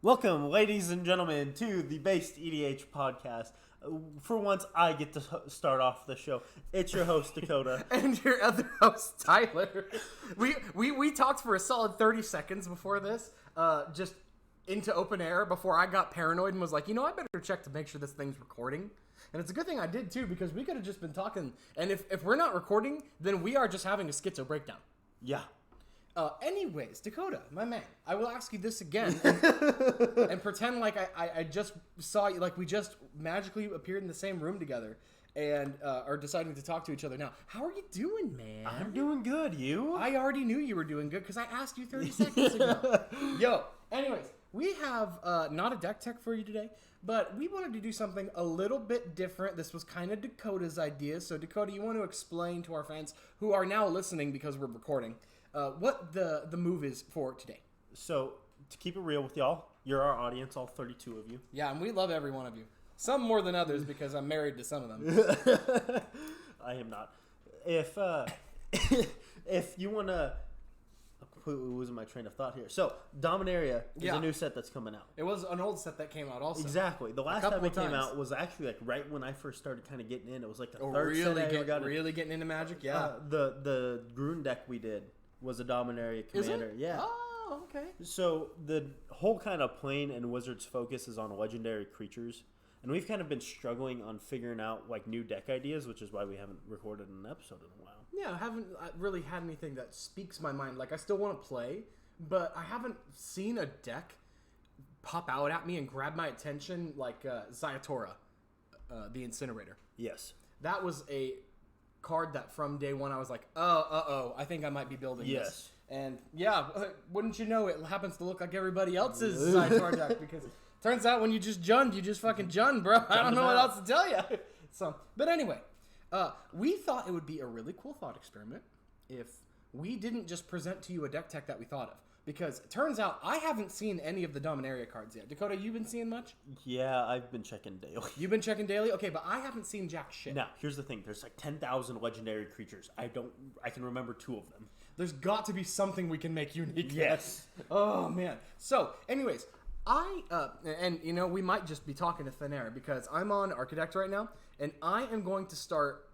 Welcome, ladies and gentlemen, to the Based EDH podcast. For once, I get to start off the show. It's your host, Dakota. And your other host, Tyler. We talked for a solid 30 seconds before this, just into open air, before I got paranoid and was like, I better check to make sure this thing's recording. And it's a good thing I did, too, because we could have just been talking. And if we're not recording, then we are just having a schizo breakdown. Yeah. Anyways, Dakota, my man, I will ask you this again and pretend like I just saw you, like we just magically appeared in the same room together and are deciding to talk to each other now. How are you doing, man? I'm doing good. You? I already knew you were doing good because I asked you 30 seconds ago. Yo, anyways, we have not a deck tech for you today, but we wanted to do something a little bit different. This was kind of Dakota's idea. So, Dakota, you want to explain to our fans who are now listening because we're recording what the move is for today. So, to keep it real with y'all, you're our audience, all 32 of you. Yeah, and we love every one of you. Some more than others because I'm married to some of them. I am not. If you want to... I'm completely losing my train of thought here. So, Dominaria is a new set that's coming out. It was an old set that came out also. Exactly. The last time it came out was actually like right when I first started kind of getting in. It was like the third really set I ever got really getting into Magic, yeah. The Grune deck we did was a Dominaria commander. Is it? Yeah. Oh, okay. So the whole kind of plane and Wizards focus is on legendary creatures. And we've kind of been struggling on figuring out like new deck ideas, which is why we haven't recorded an episode in a while. Yeah, I haven't really had anything that speaks my mind. Like, I still want to play, but I haven't seen a deck pop out at me and grab my attention like Zayatora, the Incinerator. Yes. That was a card that from day one I was like, I think I might be building this. And yeah, wouldn't you know, it happens to look like everybody else's Zayatora deck because turns out when you just junned, you just fucking junned, bro. I don't know what else to tell you. So, but anyway, we thought it would be a really cool thought experiment if we didn't just present to you a deck tech that we thought of. Because it turns out I haven't seen any of the Dominaria cards yet. Dakota, you been seeing much? Yeah, I've been checking daily. You've been checking daily? Okay, but I haven't seen jack shit. Now, here's the thing. There's like 10,000 legendary creatures. I can remember 2 of them. There's got to be something we can make unique. Yes. Oh, man. So, anyways, we might just be talking to thin air because I'm on Architect right now, and I am going to start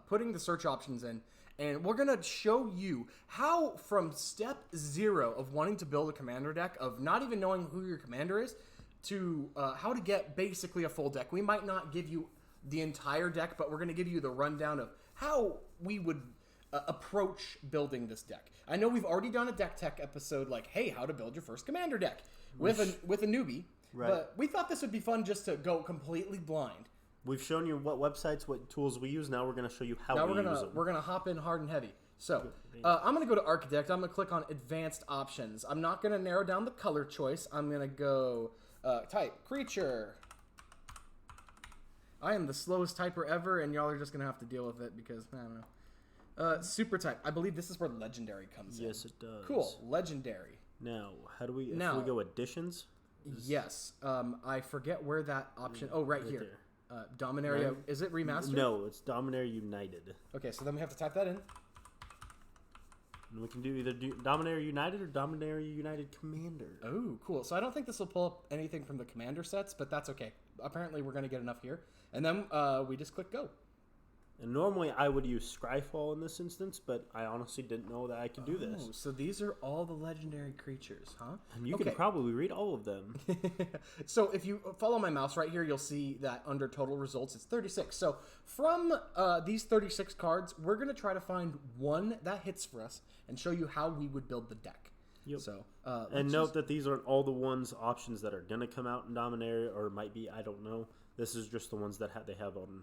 putting the search options in, and we're going to show you how from step 0 of wanting to build a commander deck, of not even knowing who your commander is, to how to get basically a full deck. We might not give you the entire deck, but we're going to give you the rundown of how we would approach building this deck. I know we've already done a deck tech episode like, hey, how to build your first commander deck with a newbie, right. But we thought this would be fun just to go completely blind. We've shown you what websites, what tools we use. Now we're going to show you how we use them. We're going to hop in hard and heavy. So, I'm going to go to Architect. I'm going to click on Advanced Options. I'm not going to narrow down the color choice. I'm going to go type Creature. I am the slowest typer ever, and y'all are just going to have to deal with it because, I don't know. Super type. I believe this is where Legendary comes in. Yes, it does. Cool. Legendary. Now, how do we... If we go Additions? Yes. I forget where that option... Oh, right here. There. Dominaria, is it remastered? No, it's Dominaria United. Okay, so then we have to type that in. And we can do either Dominaria United or Dominaria United Commander. Oh, cool. So I don't think this will pull up anything from the Commander sets, but that's okay. Apparently we're going to get enough here. And then we just click Go. And normally I would use Scryfall in this instance, but I honestly didn't know that I could do this. So these are all the legendary creatures, huh? And you can probably read all of them. So if you follow my mouse right here, you'll see that under total results, it's 36. So from these 36 cards, we're going to try to find one that hits for us and show you how we would build the deck. Yep. So, and note that these aren't all the options that are going to come out in Dominaria, or might be, I don't know. This is just the ones that they have on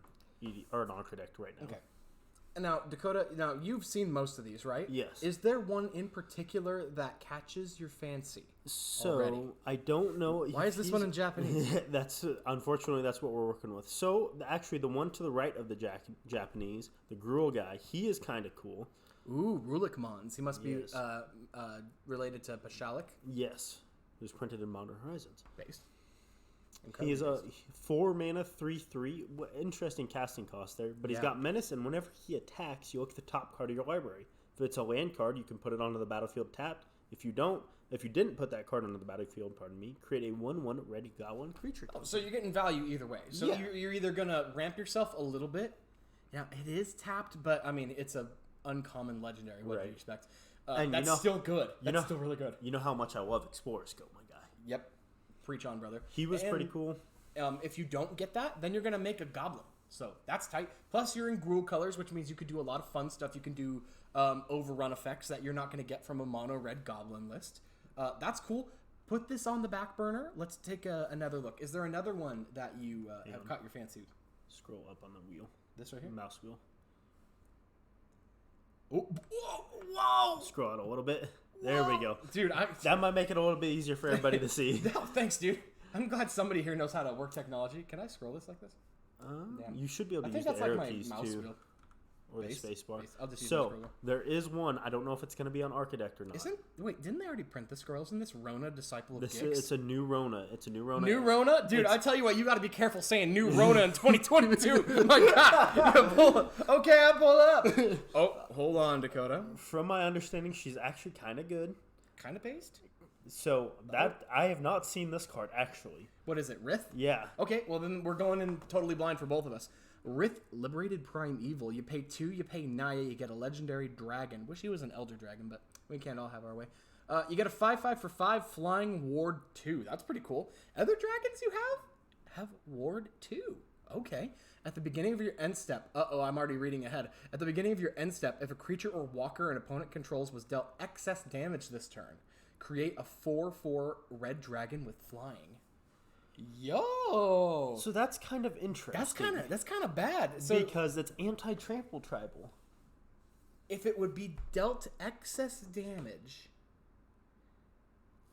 or an Architect right now. Okay. And now, Dakota, you've seen most of these, right? Yes. Is there one in particular that catches your fancy? So, already? I don't know. Why is this one in Japanese? Unfortunately, that's what we're working with. So, actually, the one to the right of the Japanese, the Gruel guy, he is kind of cool. Ooh, Rulikmons. He must be related to Pashalik? Yes. It was printed in Modern Horizons. Based. He is a 4 mana, 3/3. Interesting casting cost there. But he's got Menace, and whenever he attacks, you look at the top card of your library. If it's a land card, you can put it onto the battlefield tapped. If you didn't put that card onto the battlefield, create a 1/1 red goblin creature. So you're getting value either way. So Yeah. you're either gonna ramp yourself a little bit. Yeah, it is tapped, but I mean it's a uncommon legendary. What do you expect? And that's still good. That's still really good. You know how much I love Explorer Scope, my guy. Yep. Preach on, brother. He was pretty cool. If you don't get that, then you're gonna make a goblin. So that's tight. Plus, you're in Gruul colors, which means you could do a lot of fun stuff. You can do overrun effects that you're not going to get from a mono red goblin list. That's cool. Put this on the back burner. Let's take another look. Is there another one that you have caught your fancy? Scroll up on the wheel. This right here? Mouse wheel. Oh, whoa! Scroll out a little bit. There we go. Dude, that might make it a little bit easier for everybody to see. No, thanks, dude. I'm glad somebody here knows how to work technology. Can I scroll this like this? You should be able to I use think the that's arrow like my keys mouse too. wheel. Or the space bar. I'll just use the scroll wheel. There is one. I don't know if it's going to be on Architect or not. Wait, didn't they already print the scrolls in this Rona Disciple of Gix? It's a new Rona. It's a new Rona. New Rona? Dude, I tell you what, you got to be careful saying new Rona in 2022. My God. Okay, I pull up. Oh, hold on, Dakota. From my understanding, she's actually kind of good. Kind of based? So I have not seen this card actually. What is it, Rith? Yeah. Okay, well then we're going in totally blind for both of us. Rith, Liberated Prime Evil. You pay 2, you pay Naya, you get a legendary dragon. Wish he was an Elder Dragon, but we can't all have our way. You get a 5/5 for 5 Flying Ward 2. That's pretty cool. Other dragons you have Ward 2. Okay. At the beginning of your end step, I'm already reading ahead. At the beginning of your end step, if a creature or walker an opponent controls was dealt excess damage this turn, create a 4/4 red dragon with flying. Yo! So that's kind of interesting. That's kind of bad. So because it's anti-trample tribal. if it would be dealt excess damage,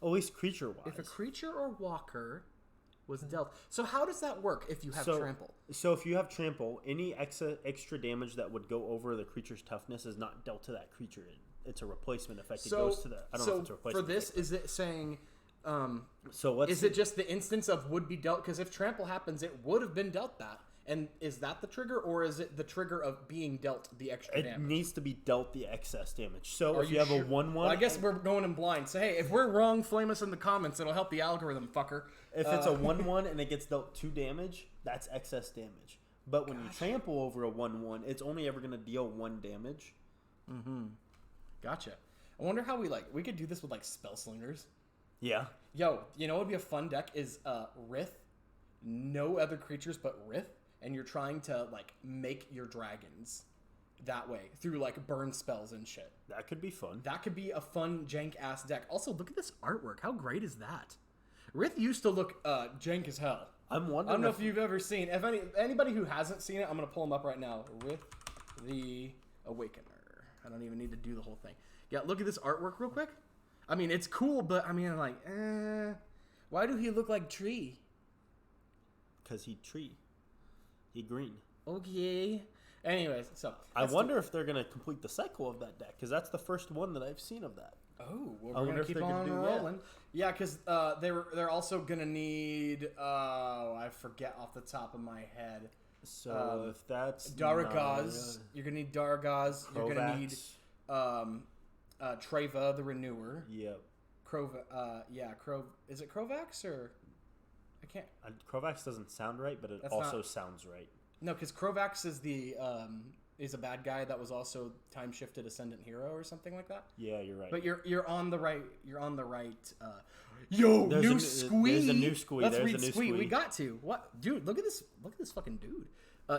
At least creature-wise. if a creature or walker was dealt. So how does that work if you have trample? So if you have trample, any extra damage that would go over the creature's toughness is not dealt to that creature. It's a replacement effect. It goes to the. I don't know if it's a replacement. For this, effect. is it saying? Is it just the instance of would be dealt? Because if trample happens, it would have been dealt that. And is that the trigger, or is it the trigger of being dealt the extra damage? It needs to be dealt the excess damage. So Are if you have sure? a 1/1, well, I guess we're going in blind. So hey, if we're wrong, flame us in the comments. It'll help the algorithm, fucker. if it's a 1/1 and it gets dealt 2 damage, that's excess damage. But when you trample over a 1/1, it's only ever going to deal 1 damage. Mm-hmm. Gotcha. I wonder how we could do this with like spell slingers. Yeah. Yo, you know what would be a fun deck is Rith, no other creatures but Rith, and you're trying to like make your dragons that way through like burn spells and shit. That could be fun. That could be a fun jank ass deck. Also, look at this artwork. How great is that? Rith used to look jank as hell. I'm wondering. I don't know if you've ever seen. If anybody who hasn't seen it, I'm gonna pull them up right now. Rith the Awakener. I don't even need to do the whole thing. Yeah, look at this artwork real quick. I mean, it's cool, but I mean, like, why do he look like tree? Because he green. Okay. Anyways, so I wonder if they're gonna complete the cycle of that deck, because that's the first one that I've seen of that. Oh, well, I we're wonder gonna if keep they're gonna on do rolling. Yeah, because they're also gonna need. I forget off the top of my head. So if that's Daragaz, you're gonna need Daragaz. You're gonna need Treva, the Renewer. Yep. Is it Krovax or I can't. Krovax doesn't sound right, but it sounds right. No, because Krovax is is a bad guy that was also time shifted Ascendant Hero or something like that. Yeah, you're right. But you're on the right. You're on the right. New Squee. There's a new Squee. Let's read Squee. We got to. What, dude? Look at this. Look at this fucking dude.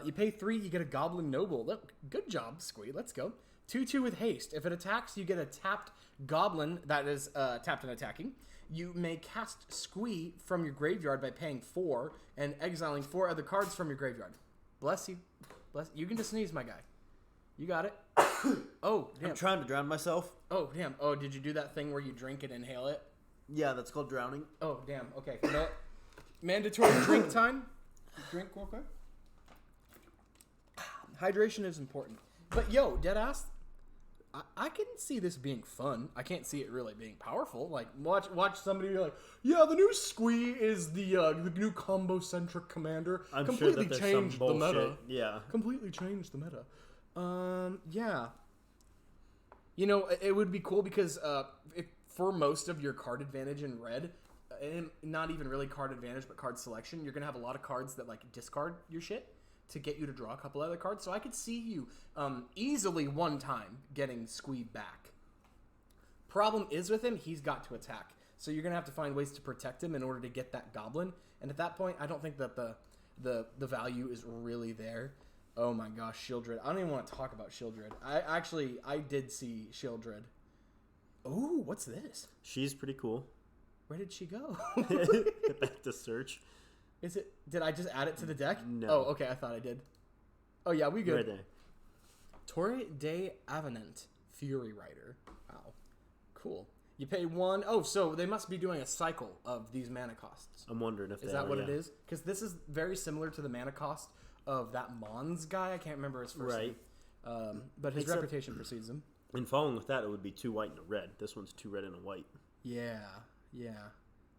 You pay 3, you get a Goblin Noble. Look, good job, Squee. Let's go. 2/2 with haste. If it attacks, you get a tapped Goblin that is tapped and attacking. You may cast Squee from your graveyard by paying 4 and exiling 4 other cards from your graveyard. Bless you. You can just sneeze, my guy. You got it. Oh, damn. I'm trying to drown myself. Oh, damn. Oh, did you do that thing where you drink and inhale it? Yeah, that's called drowning. Oh, damn. Okay. You know what? Mandatory drink time. Drink real quick. Hydration is important. But, yo, Deadass, I can see this being fun. I can't see it really being powerful. Like, watch somebody be like, yeah, the new Squee is the new combo-centric commander. I'm completely sure that changed some bullshit. the meta. Yeah. Completely changed the meta. Yeah. You know, it would be cool because for most of your card advantage in red, and not even really card advantage, but card selection, you're going to have a lot of cards that like discard your shit to get you to draw a couple other cards. So I could see you easily one time getting Squeeb back. Problem is with him, he's got to attack. So you're going to have to find ways to protect him in order to get that goblin. And at that point, I don't think that the value is really there. Oh my gosh, Shieldred. I don't even want to talk about Shieldred. I did see Shieldred. Oh, what's this? She's pretty cool. Where did she go? Back to search. Is it? Did I just add it to the deck? No. Oh, okay. I thought I did. Oh yeah, we good. Right there. Torre de Avenant, Fury Rider. Wow, cool. You pay 1. Oh, so they must be doing a cycle of these mana costs. I'm wondering if Is that what it is? Because this is very similar to the mana cost of that Mons guy. I can't remember his first name. But his reputation precedes him. And following with that, it would be 2 white and a red. This one's 2 red and a white. Yeah.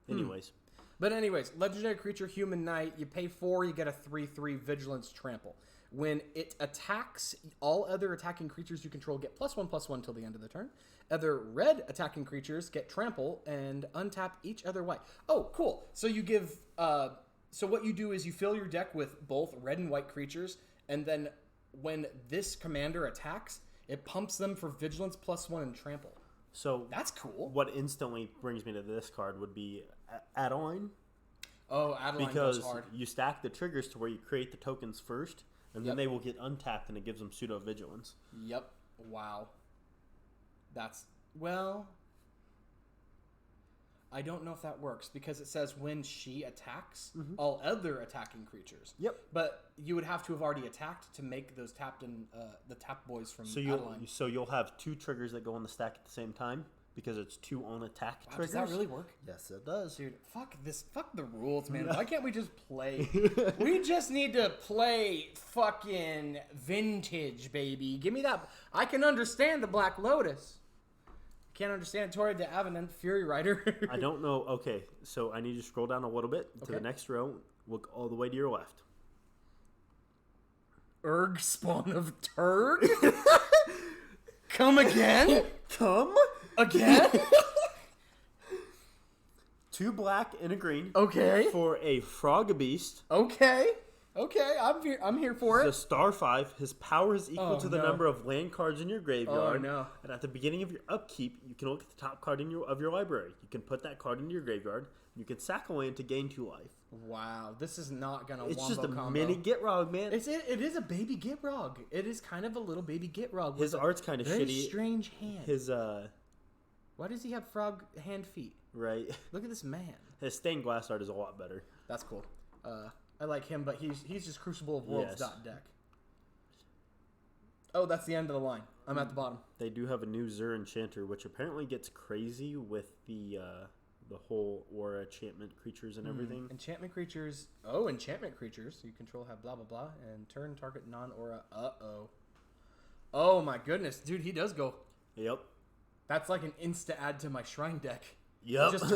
Anyways. But anyways, legendary creature, human knight. You pay 4, you get a 3/3 vigilance trample. When it attacks, all other attacking creatures you control get +1/+1 till the end of the turn. Other red attacking creatures get trample and untap each other white. Oh, cool. So you give. So what you do is you fill your deck with both red and white creatures, and then when this commander attacks, it pumps them for vigilance +1 and trample. So that's cool. What instantly brings me to this card would be Adeline. Oh, Adeline because goes hard. You stack the triggers to where you create the tokens first, and then they will get untapped, and it gives them pseudo vigilance. Yep. Wow. That's well. I don't know if that works because it says when she attacks all other attacking creatures. Yep. But you would have to have already attacked to make those tapped in the tap boys from Adeline. So you'll have 2 triggers that go on the stack at the same time because it's 2 on attack triggers. Does that really work? Yes, it does. Dude, fuck the rules, man. Why can't we just play? We just need to play fucking vintage, baby. Give me that. I can understand the Black Lotus. Can't understand Torre de Avenant, Fury Rider. I don't know. Okay, so I need you to scroll down a little bit to the next row. Look all the way to your left. Urg, spawn of Turg? Come again? Come again? 2 black and a green. Okay. For a frog beast. Okay, I'm here for it. The star 5, his power is equal to the number of land cards in your graveyard. Oh, no. And at the beginning of your upkeep, you can look at the top card of your library. You can put that card into your graveyard. You can sack a land to gain 2 life. Wow, this is not gonna. It's wombo just a combo. mini Gitrog, man. It is a baby Gitrog. It is kind of a little baby Gitrog. His art's kind of very shitty. Strange hand. His Why does he have frog hand feet? Right. Look at this man. His stained glass art is a lot better. That's cool. I like him, but he's just Crucible of Worlds deck. Oh, that's the end of the line. I'm at the bottom. They do have a new Zur Enchanter, which apparently gets crazy with the whole aura enchantment creatures and everything. Enchantment creatures. Oh, enchantment creatures you control have blah blah blah and turn target non-aura. Oh my goodness, dude, he does go. Yep. That's like an insta add to my shrine deck. Yep. Just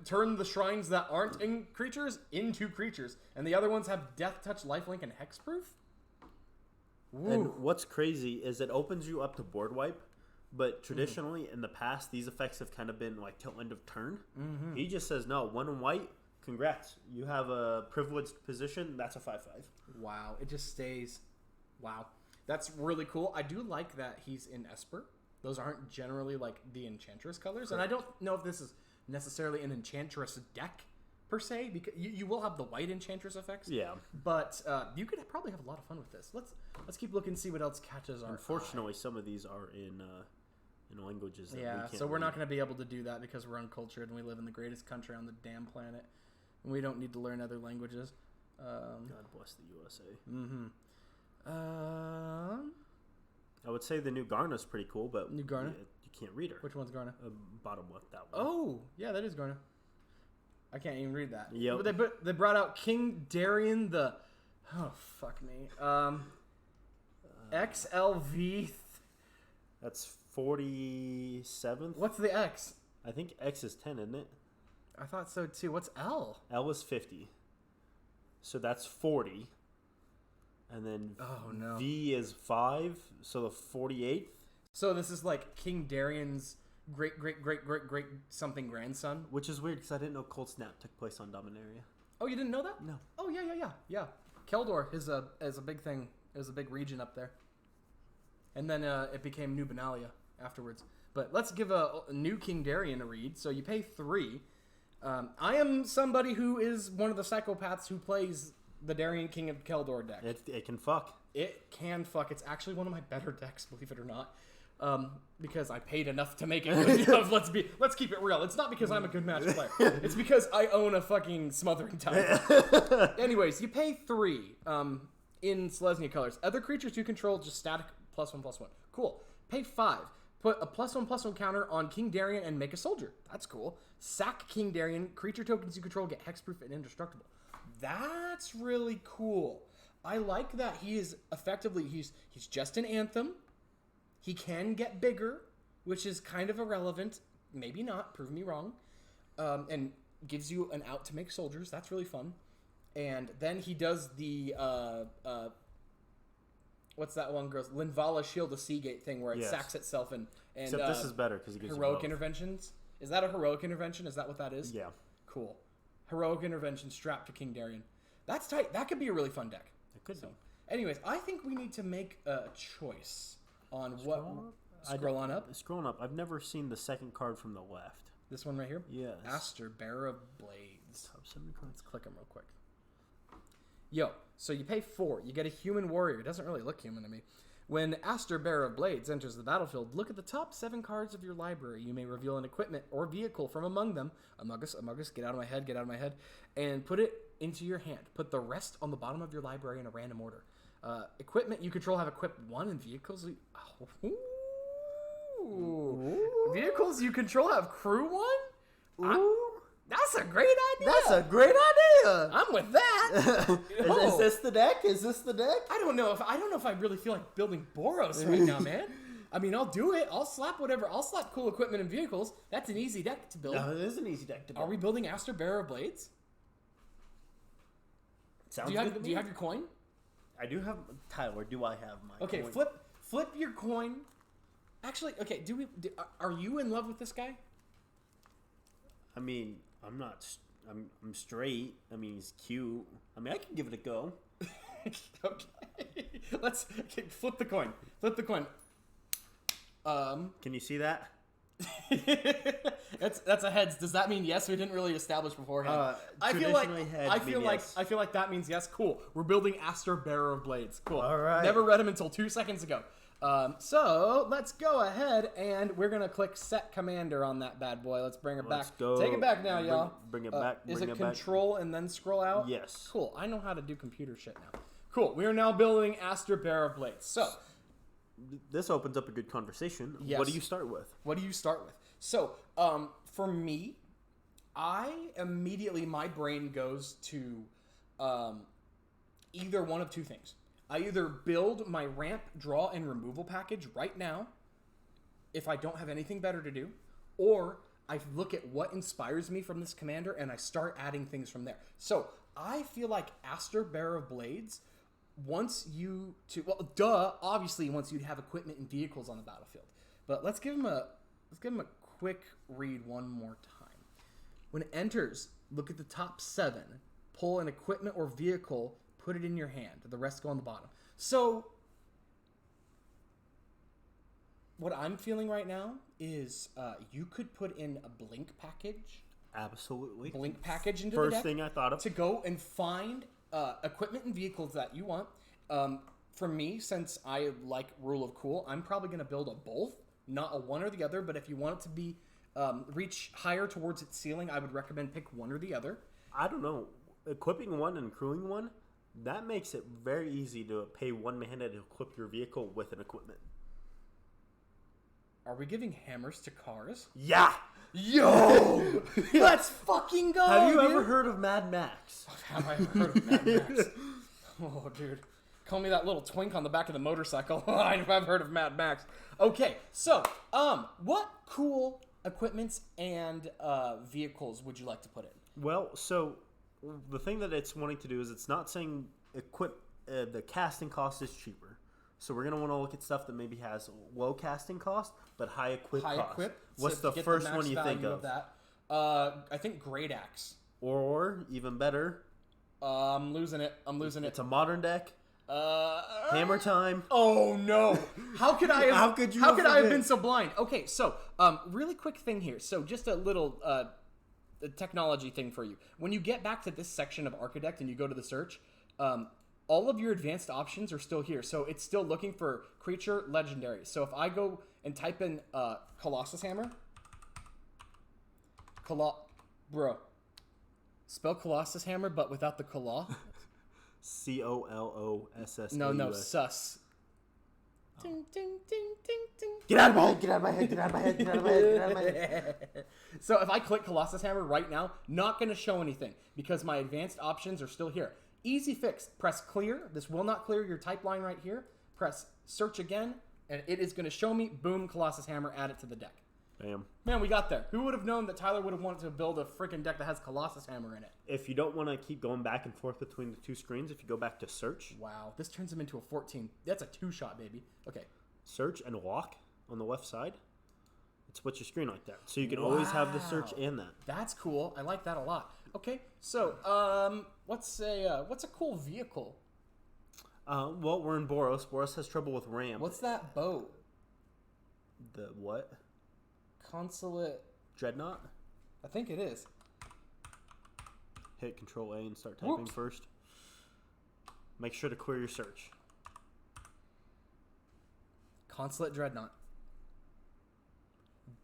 turn the shrines that aren't in creatures into creatures, and the other ones have Death Touch, Lifelink, and Hexproof. Woo. And what's crazy is it opens you up to board wipe, but traditionally in the past these effects have kind of been like till end of turn. He just says no, 1 and white. Congrats, you have a privileged position. That's a 5/5. Wow, it just stays. Wow, that's really cool. I do like that he's in Esper. Those aren't generally like the Enchantress colors, and I don't know if this is necessarily an Enchantress deck per se, because you will have the white Enchantress effects. Yeah, but you could probably have a lot of fun with this. Let's keep looking and see what else catches our Unfortunately, some of these are in languages that we can't so we're read. not going to be able to do that because we're uncultured and we live in the greatest country on the damn planet, and we don't need to learn other languages. God bless the USA. I would say the new Garna's pretty cool, but New Garna? you can't read her. Which one's Garna? Bottom left, that one. Oh, yeah, that is Garna. I can't even read that. Yep. But they brought out King Darien the... Oh, fuck me. XLV... That's 47th. What's the X? I think X is 10, isn't it? I thought so, too. What's L? L is 50. So that's 40. And then V is 5, so the 48th. So this is like King Darien's great something grandson. Which is weird because I didn't know Cold Snap took place on Dominaria. Oh, you didn't know that? No. Oh yeah. Keldor is a big thing. It was a big region up there, and then it became New Benalia afterwards. But let's give a new King Darien a read. So you pay 3. I am somebody who is one of the psychopaths who plays the Darien King of Keldor deck. It can fuck. It can fuck. It's actually one of my better decks, believe it or not. Because I paid enough to make it good enough. Let's keep it real. It's not because I'm a good Magic player. It's because I own a fucking Smothering Tide. Anyways, you pay 3 in Selesnya colors. Other creatures you control just static +1/+1. Cool. Pay 5. Put a +1/+1 counter on King Darien and make a soldier. That's cool. Sack King Darien. Creature tokens you control get hexproof and indestructible. That's really cool. I like that he is effectively he's just an Anthem. He can get bigger, which is kind of irrelevant. Maybe not. Prove me wrong. And gives you an out to make soldiers. That's really fun. And then he does the what's that one girl's Linvala Shield of Seagate thing where it sacks itself and except this is better because it gives heroic you interventions. Is that a heroic intervention? Is that what that is? Yeah. Cool. Heroic intervention strapped to King Darien. That's tight. That could be a really fun deck. It could be. Anyways, I think we need to make a choice on Scroll on up. Scrolling up. I've never seen the second card from the left. This one right here? Yes. Astor, Bearer of Blades. Top 7 cards. Let's click them real quick. Yo, so you pay 4. You get a human warrior. It doesn't really look human to me. When Astor, Bearer of Blades enters the battlefield, look at the top 7 cards of your library. You may reveal an equipment or vehicle from among them. Amogus, get out of my head, and put it into your hand. Put the rest on the bottom of your library in a random order. Equipment you control have equipped 1, and vehicles... Vehicles you control have crew 1? Ooh. That's a great idea. I'm with that. Is this the deck? I don't know if I really feel like building Boros right now, man. I mean, I'll do it. I'll slap cool equipment and vehicles. That's an easy deck to build. No, it is an easy deck to build. Are we building Astor, Bearer of Blades? Sounds do you have your coin? I do have Tyler. Do I have my coin? Flip your coin. Actually, okay. Are you in love with this guy? I mean, I'm not. I'm straight. I mean, he's cute. I mean, I can give it a go. Okay. Let's flip the coin. Can you see that? That's a heads. Does that mean yes? We didn't really establish beforehand. I feel like that means yes. Cool. We're building Astor, Bearer of Blades. Cool. All right. Never read him until 2 seconds ago. So let's go ahead and we're gonna click Set Commander on that bad boy. Let's bring it back. Go. Take it back now, y'all. Bring it back. Is it Control and then scroll out? Yes. Cool. I know how to do computer shit now. Cool. We are now building Astor, Bearer of Blades. So. This opens up a good conversation. Yes. What do you start with? So, for me, my brain goes to either one of 2 things. I either build my ramp, draw, and removal package right now, if I don't have anything better to do, or I look at what inspires me from this commander and I start adding things from there. So, I feel like Astor, Bearer of Blades... once you have equipment and vehicles on the battlefield. But let's give him a quick read one more time. When it enters, look at the top 7, pull an equipment or vehicle, put it in your hand. The rest go on the bottom. So what I'm feeling right now is you could put in a blink package. Absolutely. Blink package into First the deck. thing I thought of. To go and find equipment and vehicles that you want. For me, since I like Rule of Cool, I'm probably going to build a both, not a one or the other. But if you want it to be reach higher towards its ceiling, I would recommend pick one or the other. I don't know. Equipping one and crewing one, that makes it very easy to pay one mana to equip your vehicle with an equipment. Are we giving hammers to cars? Yeah! Yo! Let's fucking go! Have you ever heard of Mad Max? Have I ever heard of Mad Max? Oh, dude. Call me that little twink on the back of the motorcycle. I've heard of Mad Max. Okay, so, what cool equipments and vehicles would you like to put in? Well, so, the thing that it's wanting to do is it's not saying the casting cost is cheaper. So we're gonna want to look at stuff that maybe has low casting cost but high equip High cost. equip. What's So the to get first max one you think value of? that? I think Great Axe. Or even better, I'm losing it. it's a modern deck. Uh, Hammer time. Oh no! How could I have? How could you How could I have forget? been so blind? Okay, so really quick thing here. So just a little technology thing for you. When you get back to this section of Architect and you go to the search, all of your advanced options are still here. So it's still looking for creature legendary. So if I go and type in Colossus Hammer, bro, spell Colossus Hammer but without the Coloss. COLOSS. No, sus. Ding, ding, ding, ding, ding. Get out of my head! Get out of my head! Get out of my head! Get out of my head! Get out of my head! So if I click Colossus Hammer right now, not going to show anything because my advanced options are still here. Easy fix. Press clear. This will not clear your type line right here. Press search again, and it is going to show me, boom, Colossus Hammer, add it to the deck. Bam. Man, we got there. Who would have known that Tyler would have wanted to build a freaking deck that has Colossus Hammer in it? If you don't want to keep going back and forth between the two screens, if you go back to search, Wow, this turns him into a 14. That's a two-shot, baby. Okay. search and walk on the left side, it splits your screen like that. So you can always have the search Wow. and that. That's cool. I like that a lot. Okay, so what's a cool vehicle? Well, we're in Boros. Boros has trouble with RAM. What's that boat? The what? Consulate. Dreadnought? I think it is. Hit Control A and start typing Whoops. first. Make sure to query your search. Consulate Dreadnought.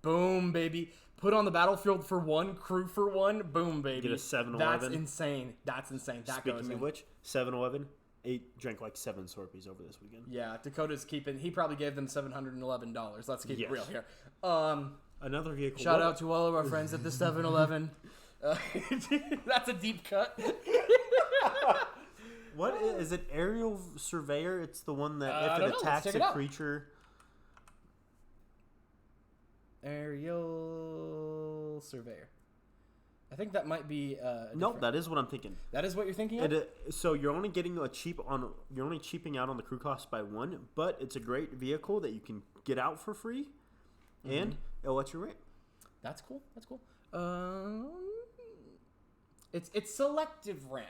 Boom, baby. Put on the battlefield for one, crew for one. Boom, baby. Get a 7-11. That's insane. That Speaking goes of in. which, 7-11, 8 drank like 7 Sorpies over this weekend. Yeah, Dakota's keeping. He probably gave them $711. Let's keep it Yes. real here. Another vehicle. Shout out to all of our friends at the 7-Eleven. That's a deep cut. What is it? Aerial Surveyor? It's the one that I if don't it know. Let's attacks check a it out. creature. Aerial Surveyor. I think that might be. Nope, that is what I'm thinking. That is what you're thinking of? So you're only getting you're only cheaping out on the crew cost by 1, but it's a great vehicle that you can get out for free, and it'll let you rent. That's cool. That's cool. It's selective ramp.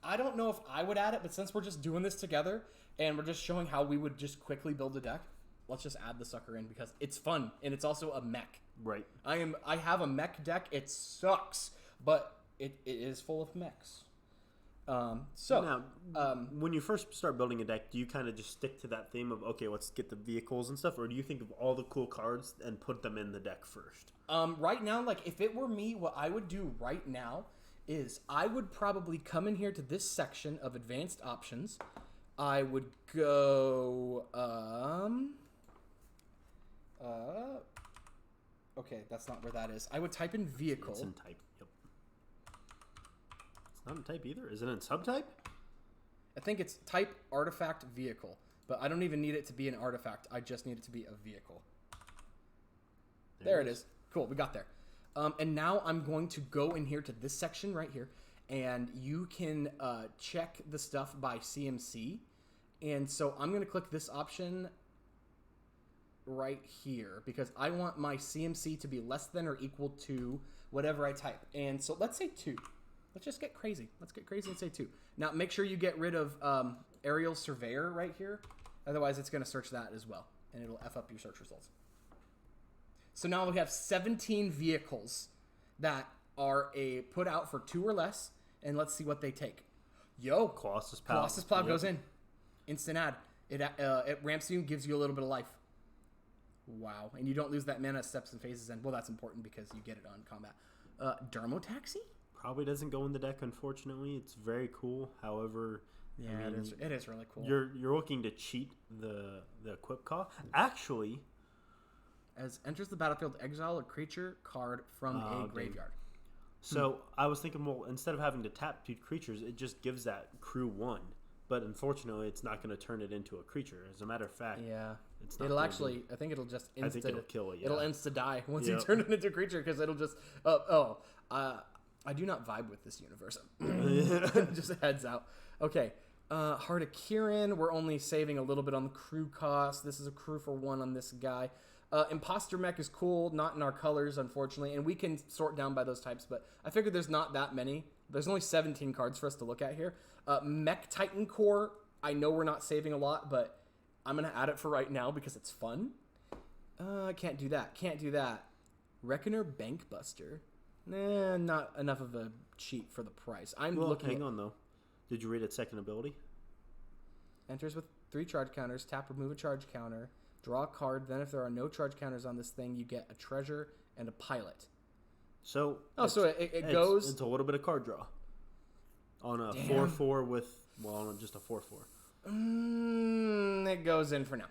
I don't know if I would add it, but since we're just doing this together and we're just showing how we would just quickly build a deck, let's just add the sucker in because it's fun and it's also a mech. Right. I have a mech deck. It sucks, but it is full of mechs. Now, when you first start building a deck, do you kind of just stick to that theme of, okay, let's get the vehicles and stuff, or do you think of all the cool cards and put them in the deck first? Right now, like, if it were me, what I would do right now is I would probably come in here to this section of advanced options. I would go, okay, that's not where that is. I would type in vehicle. It's in type, yep. It's not in type either. Is it in subtype? I think it's type artifact vehicle, but I don't even need it to be an artifact. I just need it to be a vehicle. There it is. Cool, we got there. And now I'm going to go in here to this section right here, and you can check the stuff by CMC. And so I'm going to click this option right here because I want my CMC to be less than or equal to whatever I type. And so let's say 2. Let's just get crazy. Let's get crazy and say 2. Now make sure you get rid of Aerial Surveyor right here. Otherwise it's going to search that as well, and it'll F up your search results. So now we have 17 vehicles that are put out for 2 or less, and let's see what they take. Yo, Colossus Plow. Colossus Plow goes in. Instant add. It ramps you, gives you a little bit of life. Wow. And you don't lose that mana steps and phases in. Well, that's important because you get it on combat. Dermotaxi? Probably doesn't go in the deck, unfortunately. It's very cool. However, Yeah, I mean, it is really cool. You're looking to cheat the equip cost. Actually, As enters the battlefield, exile a creature card from a graveyard. So I was thinking, well, instead of having to tap 2 creatures, it just gives that crew 1. But unfortunately, it's not going to turn it into a creature. As a matter of fact, Yeah. it's not It'll gonna actually, I think it'll just insta. I think it'll kill it. Yeah. It'll insta die once Yep. you turn it into a creature because it'll just. I do not vibe with this universe. Just a heads out. Okay. Heart of Kieran, we're only saving a little bit on the crew cost. This is a crew for 1 on this guy. Imposter Mech is cool, not in our colors, unfortunately, and we can sort down by those types, but I figured there's not that many. There's only 17 cards for us to look at here. Mech Titan Core, I know we're not saving a lot, but I'm going to add it for right now because it's fun. Can't do that. Reckoner Bankbuster. Nah, not enough of a cheat for the price. Hang on, though. Did you read its second ability? Enters with 3 charge counters. Tap, remove a charge counter. Draw a card. Then if there are no charge counters on this thing, you get a treasure and a pilot. So it goes... It's a little bit of card draw. On a 4/4 with... Well, just a 4/4. It goes in for now.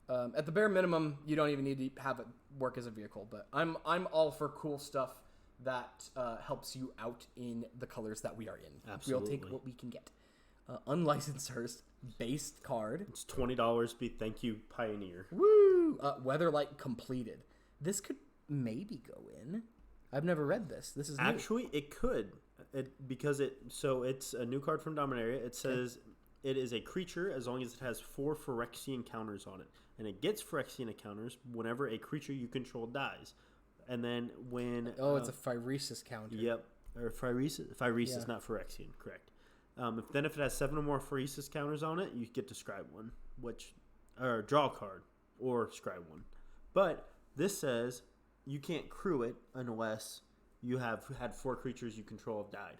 At the bare minimum, you don't even need to have it work as a vehicle. But I'm all for cool stuff that helps you out in the colors that we are in. Absolutely. We'll take what we can get. Unlicensed Hearst, based card. It's $20. Thank you, Pioneer. Woo! Weatherlight completed. This could maybe go in. I've never read this. This is new. Actually, it could. It's a new card from Dominaria. It says it is a creature as long as it has 4 Phyrexian counters on it. And it gets Phyrexian counters whenever a creature you control dies. And then when... it's a Phyresis counter. Yep. Or Phyresis. Phyresis, not Phyrexian. Correct. If it has 7 or more Phyresis counters on it, you get to scribe one. Or draw a card. Or scribe one. But this says you can't crew it unless you have had 4 creatures you control have died.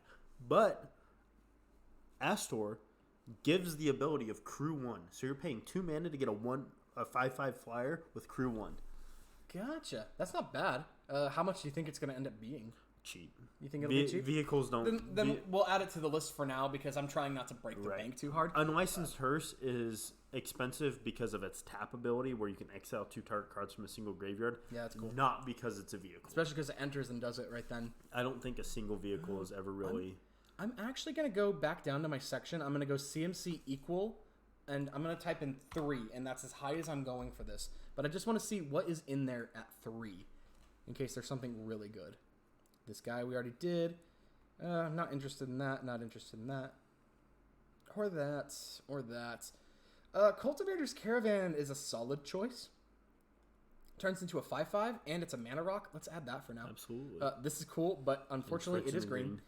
But Astor gives the ability of crew 1. So you're paying 2 mana to get a 5/5 flyer with crew 1. Gotcha. That's not bad. How much do you think it's going to end up being? Cheap. You think it'll be cheap? Vehicles don't... Then we'll add it to the list for now because I'm trying not to break the bank too hard. Unlicensed Hearse is expensive because of its tap ability where you can exile 2 target cards from a single graveyard. Yeah, that's cool. Not because it's a vehicle. Especially because it enters and does it right then. I don't think a single vehicle is ever really... I'm actually going to go back down to my section. I'm going to go CMC equal, and I'm going to type in 3, and that's as high as I'm going for this. But I just want to see what is in there at 3, in case there's something really good. This guy we already did. I'm not interested in that, not interested in that. Or that. Cultivator's Caravan is a solid choice. Turns into a 5/5, and it's a mana rock. Let's add that for now. Absolutely. This is cool, but unfortunately it is green.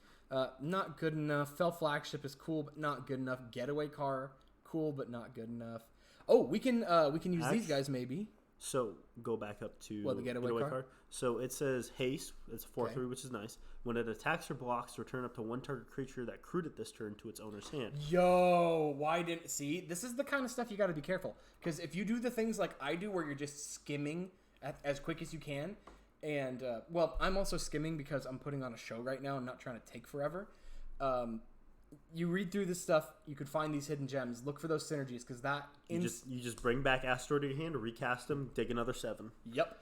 Not good enough. Fell Flagship is cool, but not good enough. Getaway Car, cool, but not good enough. Oh, we can use these guys maybe. So go back up to the getaway car? So it says haste. It's a 4/3, which is nice. When it attacks or blocks, return up to 1 target creature that crewed it this turn to its owner's hand. Yo, why didn't see? This is the kind of stuff you got to be careful because if you do the things like I do, where you're just skimming as quick as you can, and I'm also skimming because I'm putting on a show right now. I'm not trying to take forever. You read through this stuff, you could find these hidden gems. Look for those synergies because that you just bring back Astor to your hand, recast him, dig another 7. Yep.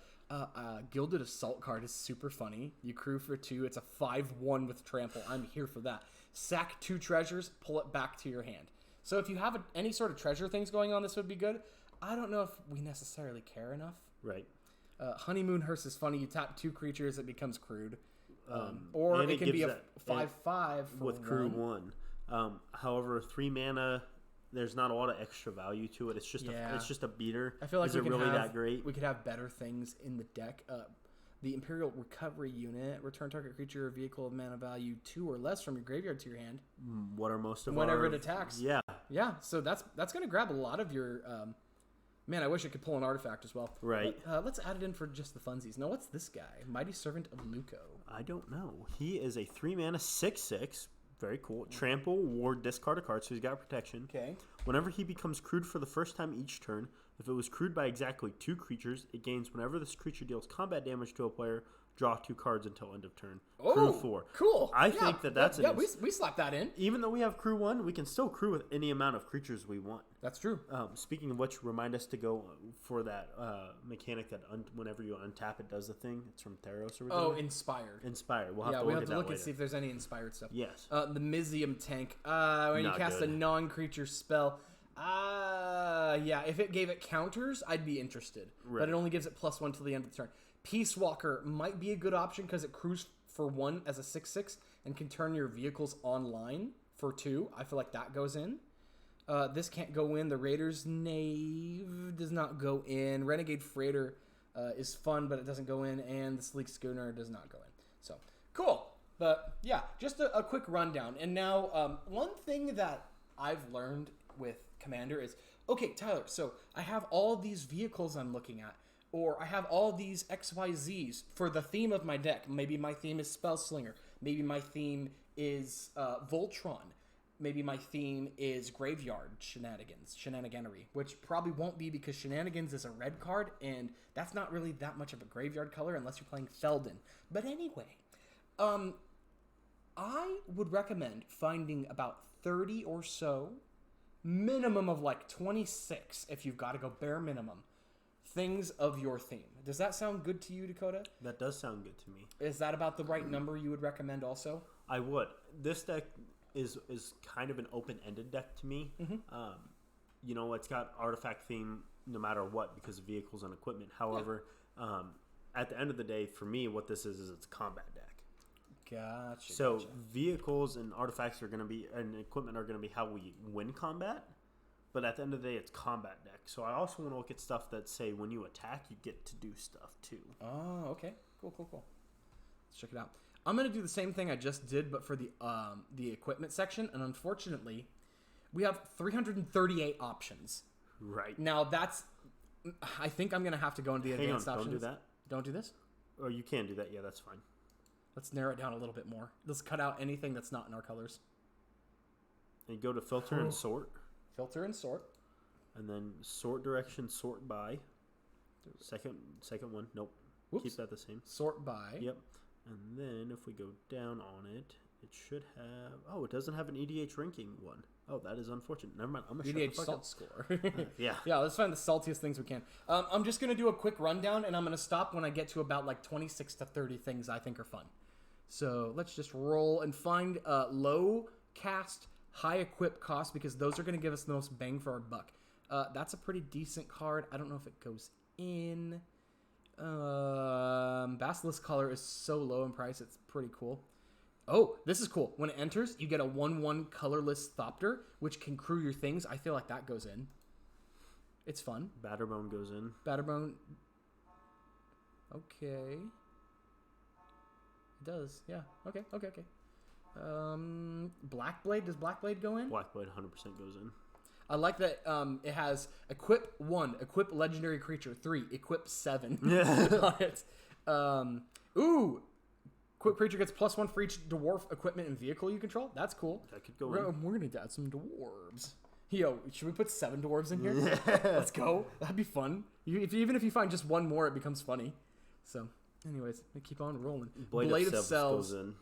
Gilded Assault card is super funny. You crew for 2. It's a 5/1 with trample. I'm here for that. Sack 2 treasures, pull it back to your hand. So if you have any sort of treasure things going on, this would be good. I don't know if we necessarily care enough. Right. Honeymoon Hearse is funny. You tap 2 creatures, it becomes crewed. Or it can be a 5/5 with crew 1. However, 3 mana, there's not a lot of extra value to it. It's just a beater. I feel like is it really that great? We could have better things in the deck. The Imperial Recovery Unit, return target creature or vehicle of mana value 2 or less from your graveyard to your hand. What are most of whenever it attacks? Yeah. So that's going to grab a lot of your. Man, I wish it could pull an artifact as well. Right. But, let's add it in for just the funsies. Now, what's this guy? Mighty Servant of Luco. I don't know. He is a 3 mana 6/6. Very cool. Trample, ward, discard a card, so he's got protection. Okay. Whenever he becomes crewed for the first time each turn, if it was crewed by exactly 2 creatures, it gains whenever this creature deals combat damage to a player, draw 2 cards until end of turn. Oh, crew 4. Cool. I think that's we slapped that in. Even though we have crew 1, we can still crew with any amount of creatures we want. That's true. Speaking of which, remind us to go for that mechanic that whenever you untap it does the thing. It's from Theros or whatever. Oh, Inspired. Inspired. We'll have to look at that later. And see if there's any Inspired stuff. Yes. The Mizium Tank. When you cast a non-creature spell. If it gave it counters, I'd be interested. Right. But it only gives it +1 till the end of the turn. Peace Walker might be a good option because it crews for 1 as a 6/6 and can turn your vehicles online for 2. I feel like that goes in. This can't go in. The Raider's Knave does not go in. Renegade Freighter is fun, but it doesn't go in. And the Sleek Schooner does not go in. So, cool. But, yeah, just a quick rundown. And now, one thing that I've learned with Commander is, okay, Tyler, so I have all these vehicles I'm looking at. Or I have all these XYZs for the theme of my deck. Maybe my theme is Spellslinger. Maybe my theme is Voltron. Maybe my theme is Graveyard Shenaniganery, which probably won't be because Shenanigans is a red card, and that's not really that much of a graveyard color unless you're playing Feldon. But anyway, I would recommend finding about 30 or so, minimum of like 26 if you've got to go bare minimum, things of your theme. Does that sound good to you, Dakota? That does sound good to me. Is that about the right number you would recommend also? I would. This deck is kind of an open-ended deck to me. You know, it's got artifact theme no matter what because of vehicles and equipment. However, at the end of the day, for me, what this is it's a combat deck. Gotcha. So vehicles and artifacts are going to be, and equipment are going to be how we win combat. But at the end of the day, it's combat deck. So I also want to look at stuff that say when you attack, you get to do stuff too. Oh, okay. Cool. Let's check it out. I'm going to do the same thing I just did, but for the equipment section. And unfortunately, we have 338 options. Right. Now, that's... I think I'm going to have to go into the advanced options. Don't do that. Don't do this? Or you can do that. Yeah, that's fine. Let's narrow it down a little bit more. Let's cut out anything that's not in our colors. And go to filter and sort. Filter and sort. And then sort direction, sort by. Second one. Nope. Whoops. Keep that the same. Sort by. Yep. And then if we go down on it, it should have... Oh, it doesn't have an EDH ranking one. Oh, that is unfortunate. Never mind. I'm going to EDH salt score. Yeah. Yeah, let's find the saltiest things we can. I'm just going to do a quick rundown, and I'm going to stop when I get to about like 26 to 30 things I think are fun. So let's just roll and find low cast, high equip cost, because those are going to give us the most bang for our buck. That's a pretty decent card. I don't know if it goes in. Basilisk color is so low in price, it's pretty cool. Oh, this is cool. When it enters, you get a 1/1 colorless Thopter, which can crew your things. I feel like that goes in. It's fun. Batterbone goes in. Batterbone. Okay. It does. Yeah. Okay. Blackblade. Does Blackblade go in? Blackblade 100% goes in. I like that it has equip 1, equip legendary creature 3, equip 7 on it. Equip creature gets +1 for each dwarf equipment and vehicle you control. That's cool. That could go in. We're going to add some dwarves. Yo, should we put 7 dwarves in here? Let's go. That'd be fun. Even if you find just one more, it becomes funny. So, anyways, we keep on rolling. Blade of Cells goes in.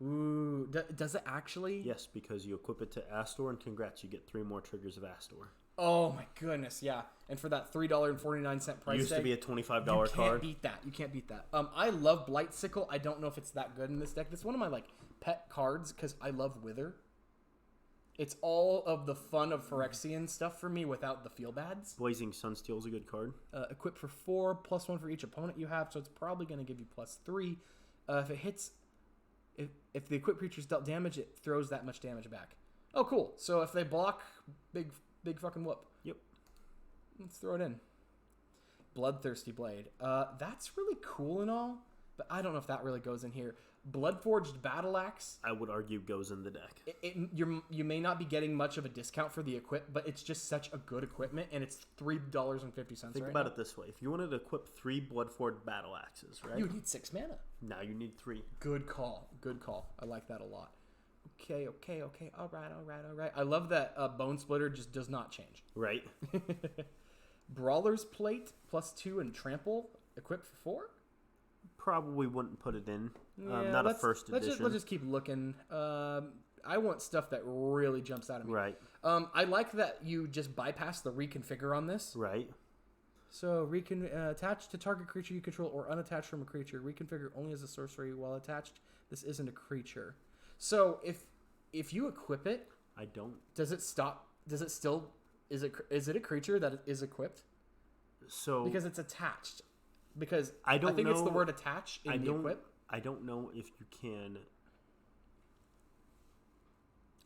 Ooh, does it actually? Yes, because you equip it to Astor, and congrats, you get 3 more triggers of Astor. Oh my goodness, yeah. And for that $3.49 price used tag, to be a $25 you card. You can't beat that. I love Blightsickle. I don't know if it's that good in this deck. It's one of my like pet cards because I love Wither. It's all of the fun of Phyrexian stuff for me without the feel bads. Blazing Sunsteel is a good card. Equip for 4, +1 for each opponent you have, so it's probably going to give you +3. If it hits, if the equipped creatures dealt damage, it throws that much damage back. Oh, cool. So if they block, big fucking whoop. Yep. Let's throw it in. Bloodthirsty Blade. That's really cool and all, but I don't know if that really goes in here. Bloodforged Battle Axe. I would argue goes in the deck. You may not be getting much of a discount for the equip, but it's just such a good equipment, and it's $3.50. Think about it this way: if you wanted to equip 3 Bloodforged Battle Axes, right? You need 6 mana. Now you need 3. Good call. I like that a lot. Okay. All right. I love that Bone Splitter just does not change. Right. Brawler's Plate +2 and Trample equipped for 4. Probably wouldn't put it in. Yeah, not a first edition. Let's just keep looking. I want stuff that really jumps out at me. Right. I like that you just bypass the reconfigure on this. Right. So attach to target creature you control or unattached from a creature. Reconfigure only as a sorcery while attached. This isn't a creature. So if you equip it, I don't. Does it stop? Does it still? Is it a creature that is equipped? So because it's attached. Because I think it's the word attach in the equip. I don't know if you can.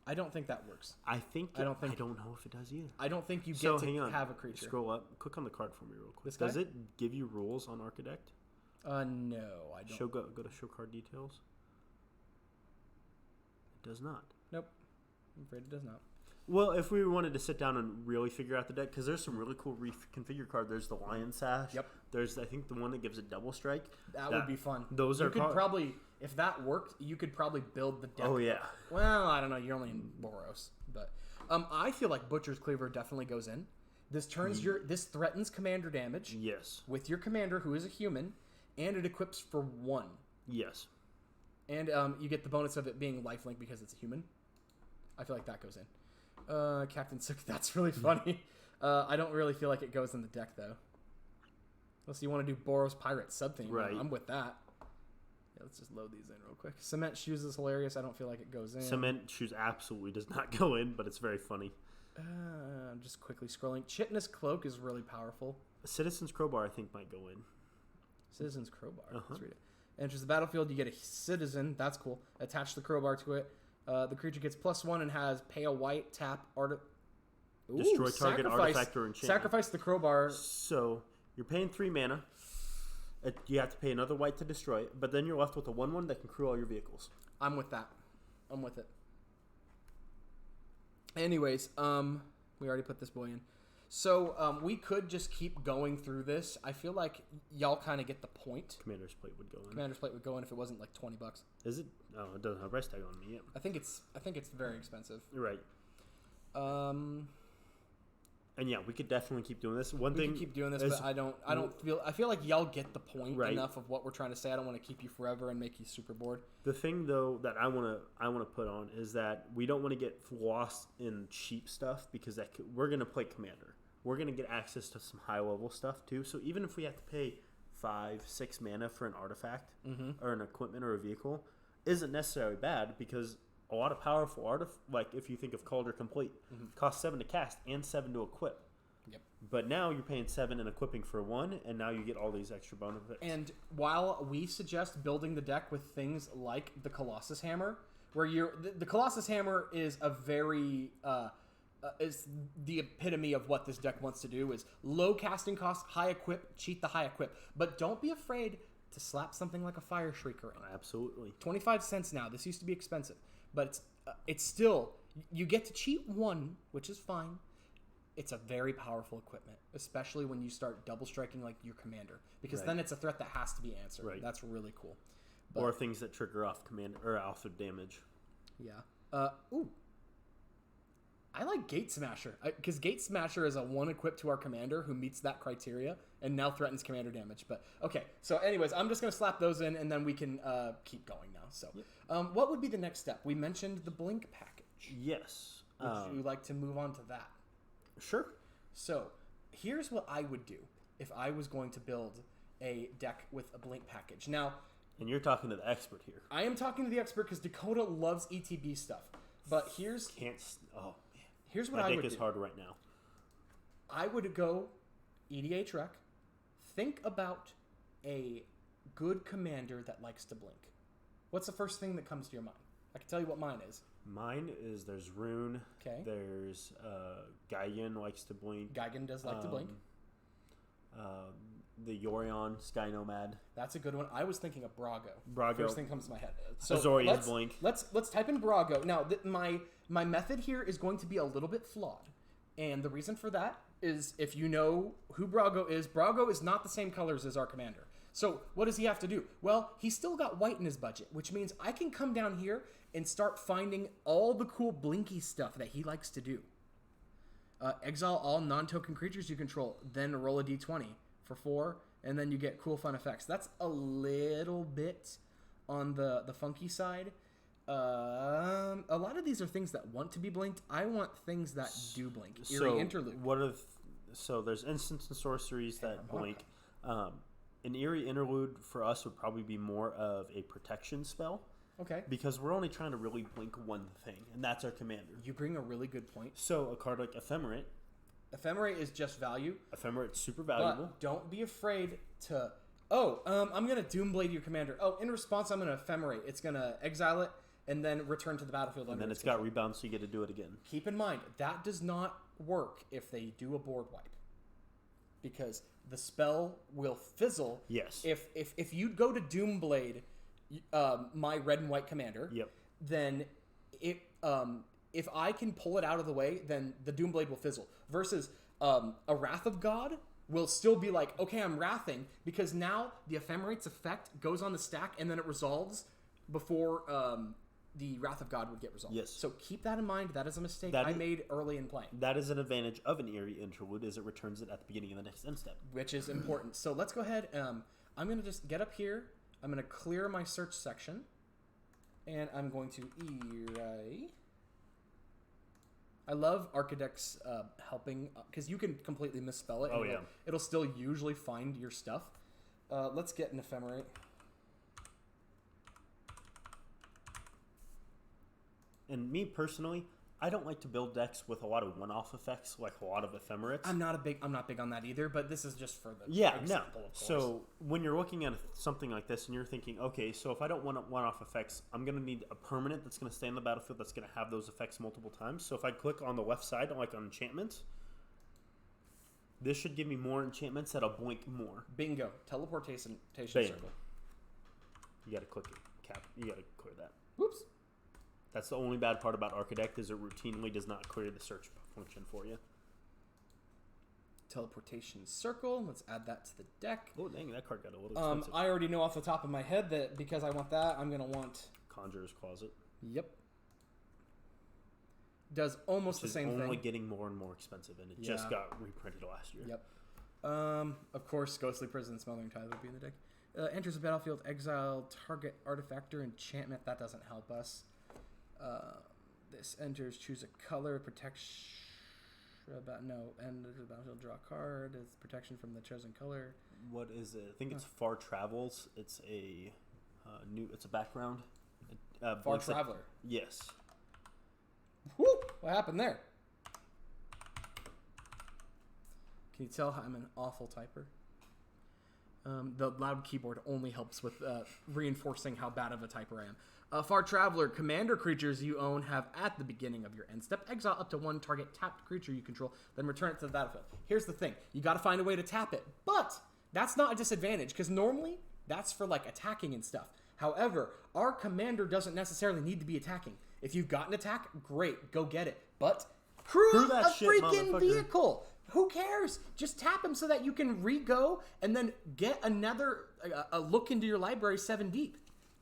I don't think that works. I don't know if it does either. I don't think you get to have a creature. Scroll up. Click on the card for me real quick. This guy? Does it give you rules on Architect? No, I don't. Go to show card details. It does not. Nope. I'm afraid it does not. Well, if we wanted to sit down and really figure out the deck, because there's some really cool reconfigure card. There's the Lion Sash. Yep. There's, I think, the one that gives a double strike. That would be fun. Those you could probably, if that worked, you could probably build the deck. Oh, yeah. Well, I don't know. You're only in Boros. But I feel like Butcher's Cleaver definitely goes in. This threatens commander damage. Yes. With your commander, who is a human, and it equips for 1. Yes. And you get the bonus of it being lifelink because it's a human. I feel like that goes in. Captain Sook, that's really funny. I don't really feel like it goes in the deck, though. Unless you want to do Boros Pirate sub-theme. Right. I'm with that. Yeah, let's just load these in real quick. Cement Shoes is hilarious. I don't feel like it goes in. Cement Shoes absolutely does not go in, but it's very funny. I'm just quickly scrolling. Chitinous Cloak is really powerful. Citizen's Crowbar, I think, might go in. Citizen's Crowbar. Let's read it. Enters the battlefield, you get a citizen. That's cool. Attach the crowbar to it. The creature gets +1 and has pay a white, tap, destroy target artifact or enchantment. Sacrifice the crowbar. So you're paying 3 mana. You have to pay another white to destroy it, but then you're left with a 1/1 that can crew all your vehicles. I'm with that. I'm with it. Anyways, we already put this boy in. So we could just keep going through this. I feel like y'all kind of get the point. Commander's Plate would go in. Commander's Plate would go in if it wasn't like $20. Is it? Oh, it doesn't have a price tag on me yet. I think it's very expensive. You're right. And yeah, we could definitely keep doing this. We can keep doing this, but I feel like y'all get the point enough of what we're trying to say. I don't want to keep you forever and make you super bored. The thing though that I want to put on is that we don't want to get lost in cheap stuff because we're going to play Commander. We're going to get access to some high level stuff too. So even if we have to pay 5-6 mana for an artifact or an equipment or a vehicle, isn't necessarily bad because a lot of powerful like if you think of Calder Complete, costs 7 to cast and 7 to equip. Yep. But now you're paying 7 and equipping for 1, and now you get all these extra benefits. And while we suggest building the deck with things like the Colossus Hammer, where the Colossus Hammer is a very is the epitome of what this deck wants to do is low casting cost, high equip, cheat the high equip, but don't be afraid to slap something like a Fire Shrieker in. Absolutely. 25 cents now. This used to be expensive. But it's still, you get to cheat 1, which is fine. It's a very powerful equipment, especially when you start double striking like your commander, because then it's a threat that has to be answered. Right. That's really cool. Or things that trigger off command or alpha damage. Yeah. I like Gate Smasher because Gate Smasher is a 1 equip to our commander who meets that criteria and now threatens commander damage. But okay, so anyways, I'm just gonna slap those in and then we can keep going now. So, what would be the next step? We mentioned the Blink package. Yes. Would you like to move on to that? Sure. So, here's what I would do if I was going to build a deck with a Blink package. Now, and you're talking to the expert here. I am talking to the expert because Dakota loves ETB stuff. But here's what I would do. My deck is hard right now. I would go EDH rec. Think about a good commander that likes to blink. What's the first thing that comes to your mind? I can tell you what mine is. Mine is there's Rune. Okay. There's Gaian likes to blink. Gaian does like to blink. The Yorion, Sky Nomad. That's a good one. I was thinking of Brago. First thing comes to my head. So Azorius blink. Let's type in Brago. Now, my method here is going to be a little bit flawed. And the reason for that is if you know who Brago is not the same colors as our commander. So what does he have to do? Well, he's still got white in his budget, which means I can come down here and start finding all the cool blinky stuff that he likes to do. Exile all non-token creatures you control, then roll a d20 for 4, and then you get cool fun effects. That's a little bit on the funky side. A lot of these are things that want to be blinked. I want things that do blink. Eerie Interlude. So there's instants and sorceries that blink. An Eerie Interlude for us would probably be more of a protection spell. Okay. Because we're only trying to really blink one thing, and that's our commander. You bring a really good point. So a card like Ephemerate. Ephemerate is just value. Ephemerate's super valuable. But don't be afraid to... I'm going to Doomblade your commander. In response, I'm going to Ephemerate. It's going to exile it, and then return to the battlefield. And then it's got rebound, so you get to do it again. Keep in mind, that does not work if they do a board wipe. Because the spell will fizzle. Yes. If you go to Doomblade, my red and white commander, Yep. then if I can pull it out of the way, then the Doomblade will fizzle. Versus a Wrath of God will still be like, okay, I'm wrathing, because now the Ephemerate's effect goes on the stack and then it resolves before the Wrath of God would get resolved. Yes. So keep that in mind. That is a mistake I made early in playing. That is an advantage of an Eerie Interlude, is it returns it at the beginning of the next end step. Which is important. So let's go ahead. I'm going to just get up here. I'm going to clear my search section. And I'm going to Eerie. I love Architects helping, because you can completely misspell it. Oh, and it'll still usually find your stuff. Let's get an Ephemerate. And me personally, I don't like to build decks with a lot of one-off effects, like a lot of Ephemerates. I'm not big on that either, but this is just for the example, of course. So when you're looking at something like this and you're thinking, okay, so if I don't want one-off effects, I'm going to need a permanent that's going to stay on the battlefield that's going to have those effects multiple times. So if I click on the left side, like on enchantments, this should give me more enchantments that'll blink more. Bingo. Teleportation Bam. circle. You got to click it. You got to clear that. Whoops. That's the only bad part about Architect, is it routinely does not clear the search function for you. Teleportation circle. Let's add that to the deck. Oh, dang, that card got a little expensive. I already know off the top of my head that because I want that, I'm going to want... Conjurer's Closet. Yep. Does almost the same thing. Only getting more and more expensive, and it just got reprinted last year. Yep. Of course, Ghostly Prison, Smothering Tide would be in the deck. Enters the battlefield, exile target artifact or enchantment. That doesn't help us. This enters, choose a color, protection. Enters the battlefield, draw a card. It's protection from the chosen color. What is it? I think it's Far Travels. It's a it's a background. Far Traveler. Yes. Whoo! What happened there? Can you tell I'm an awful typer? The loud keyboard only helps with reinforcing how bad of a typer I am. Far Traveler, commander creatures you own have at the beginning of your end step, exile up to one target tapped creature you control, then return it to the battlefield. Here's the thing. You got to find a way to tap it, but that's not a disadvantage, because normally that's for like attacking and stuff. However, our commander doesn't necessarily need to be attacking. If you've got an attack, great, go get it. But crew that a shit, freaking vehicle. Who cares? Just tap him so that you can re-go and then get another a look into your library 7 deep.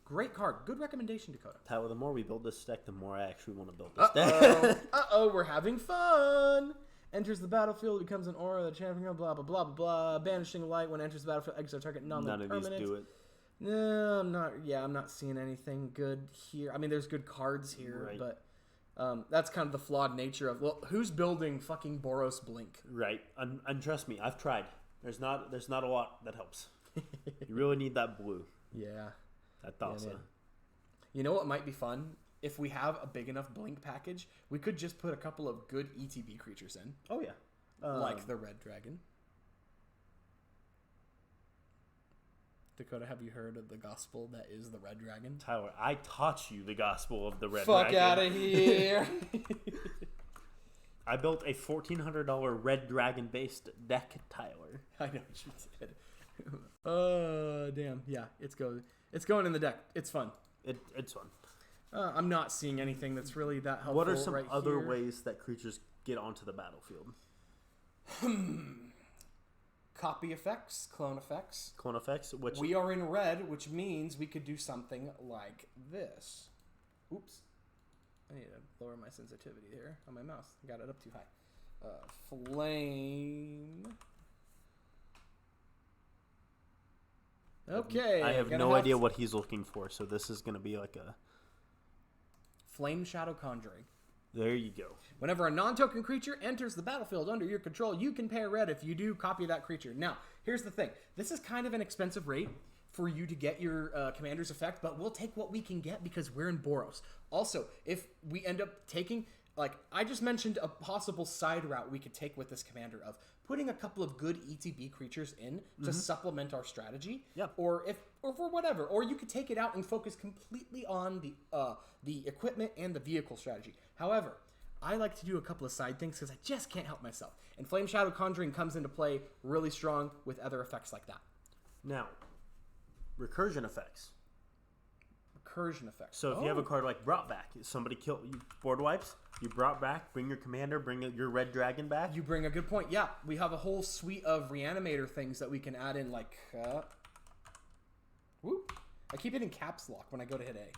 Great card. Good recommendation, Dakota. Tyler, the more we build this deck, the more I actually want to build this deck. Uh-oh, we're having fun. Enters the battlefield, becomes an aura, the champion, blah, blah, blah, blah, blah. Banishing light when enters the battlefield, exile target, None of these do it. No, I'm not seeing anything good here. I mean, there's good cards here, right. But that's kind of the flawed nature of, well, who's building fucking Boros Blink? Right. And trust me, I've tried. There's not a lot that helps. You really need that blue. Yeah. That Thassa. Yeah, you know what might be fun? If we have a big enough Blink package, we could just put a couple of good ETB creatures in. Oh, yeah. Like the Red Dragon. Dakota, have you heard of the gospel that is the Red Dragon? Tyler, I taught you the gospel of the Red Fuck Dragon. out of here. I built a $1,400 Red Dragon based deck, Tyler. I know what you did. Oh, damn. Yeah, it's going in the deck. It's fun. It's fun. I'm not seeing anything that's really that helpful. What are some right other here. ways that creatures get onto the battlefield? Copy effects, clone effects. Clone effects, which We are in red, which means we could do something like this. Oops. I need to lower my sensitivity here on my mouse. I got it up too high. Flame. Okay. I have no idea what he's looking for, so this is going to be like a Flame Shadow Conjuring. There you go. Whenever a non-token creature enters the battlefield under your control, you can pay a red. If you do, copy that creature. Now, here's the thing. This is kind of an expensive rate for you to get your commander's effect, but we'll take what we can get because we're in Boros. Also, if we end up taking, like, I just mentioned a possible side route we could take with this commander of putting a couple of good ETB creatures in to supplement our strategy. Yeah. Or for whatever. Or you could take it out and focus completely on the equipment and the vehicle strategy. However, I like to do a couple of side things because I just can't help myself. And Flame Shadow Conjuring comes into play really strong with other effects like that. Now, recursion effects. Recursion effects. So if you have a card like Brought Back, somebody killed you, board wipes, you brought back, bring your commander, bring your red dragon back. You bring a good point. Yeah, we have a whole suite of reanimator things that we can add in, like... whoop. I keep hitting caps lock when I go to hit A.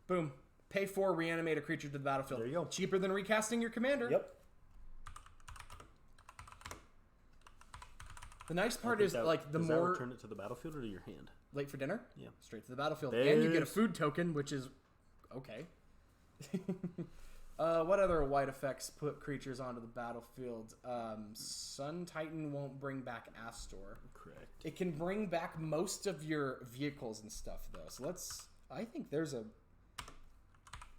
Boom. Pay 4, reanimate a creature to the battlefield. There you go. Cheaper than recasting your commander. Yep. The nice part is, like, the does more... that return it to the battlefield or to your hand? Late for dinner? Yeah. Straight to the battlefield. And you get a food token, which is... Okay. What other white effects put creatures onto the battlefield? Sun Titan won't bring back Astor. Correct. It can bring back most of your vehicles and stuff, though. So let's... I think there's a...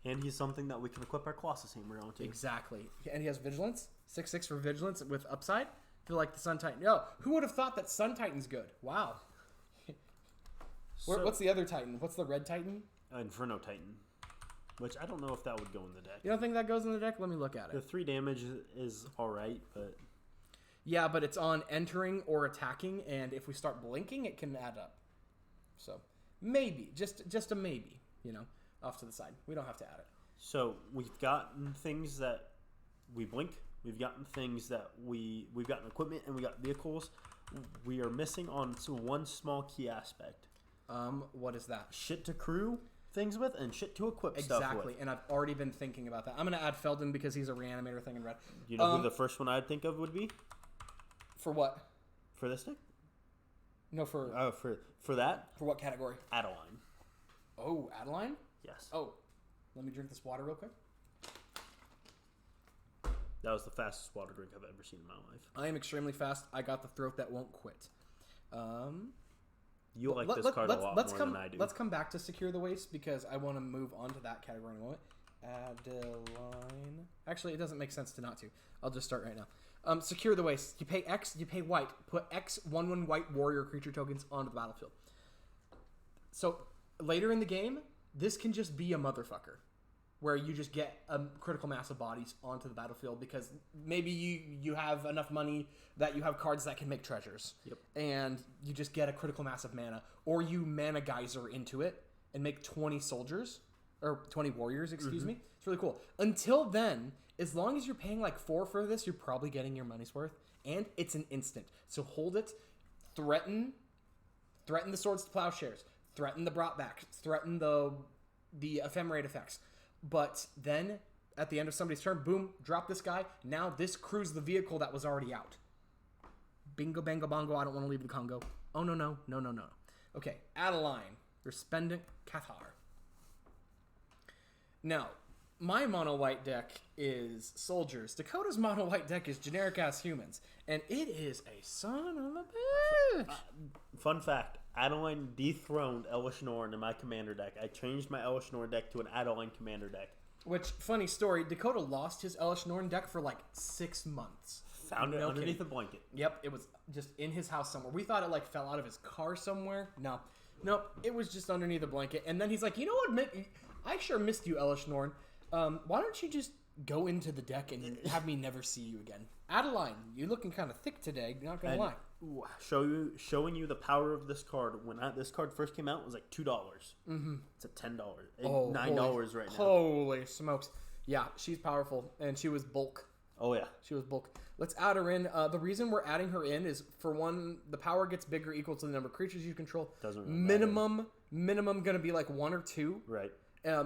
And he's something that we can equip our Colossus Hammer onto. Exactly. And he has Vigilance. 6/6 for Vigilance with upside. I feel like the Sun Titan... Yo, who would have thought that Sun Titan's good? Wow. What's the other Titan? What's the red Titan? Inferno Titan. Which I don't know if that would go in the deck. You don't think that goes in the deck? Let me look at The it. 3 damage is alright, but... Yeah, but it's on entering or attacking, and if we start blinking, it can add up. So, maybe. Just a maybe, you know, off to the side. We don't have to add it. So, we've gotten things that we blink. We've gotten things that we've gotten equipment, and we got vehicles. We are missing on one small key aspect. What is that? Shit to crew things with, and shit to equip stuff with. Exactly, and I've already been thinking about that. I'm going to add Felden because he's a reanimator thing in red. You know who the first one I'd think of would be? For what? For this deck? No, for... For that? For what category? Adeline. Oh, Adeline? Yes. Oh, let me drink this water real quick. That was the fastest water drink I've ever seen in my life. I am extremely fast. I got the throat that won't quit. You like this card a lot more than I do. Let's come back to Secure the Waste because I want to move on to that category in a moment. Adeline. Actually, it doesn't make sense to not to. I'll just start right now. Secure the Waste. You pay X, you pay white. Put X 1/1 white warrior creature tokens onto the battlefield. So, later in the game, this can just be a motherfucker. Where you just get a critical mass of bodies onto the battlefield because maybe you have enough money that you have cards that can make treasures. Yep. And you just get a critical mass of mana. Or you mana geyser into it and make 20 soldiers. Or 20 warriors, excuse me. It's really cool. Until then, as long as you're paying like 4 for this, you're probably getting your money's worth. And it's an instant. So hold it. Threaten the Swords to Plowshares. Threaten the Brought Back. Threaten the Ephemerate effects. But then, at the end of somebody's turn, boom, drop this guy. Now this crew's the vehicle that was already out. Bingo, bango, bongo, I don't want to leave the Congo. Oh, no. Okay, Adeline, Resplendent Cathar. Now, my mono-white deck is soldiers. Dakota's mono-white deck is generic-ass humans. And it is a son of a bitch. Fun fact. Adeline dethroned Elesh Norn in my commander deck. I changed my Elesh Norn deck to an Adeline commander deck. Which, funny story, Dakota lost his Elesh Norn deck for like 6 months. Found it underneath a blanket. Yep, it was just in his house somewhere. We thought it like fell out of his car somewhere. No, it was just underneath a blanket. And then he's like, you know what, I sure missed you, Elesh Norn. Why don't you just go into the deck and have me never see you again? Adeline, you're looking kind of thick today, not gonna lie. Showing you the power of this card. When this card first came out, it was like $2. Mm-hmm. It's at $10. $9 right now. Holy smokes. Yeah, she's powerful. And she was bulk. Oh, yeah. She was bulk. Let's add her in. The reason we're adding her in is, for one, the power gets bigger equal to the number of creatures you control. Doesn't really matter. Minimum going to be like 1 or 2. Right.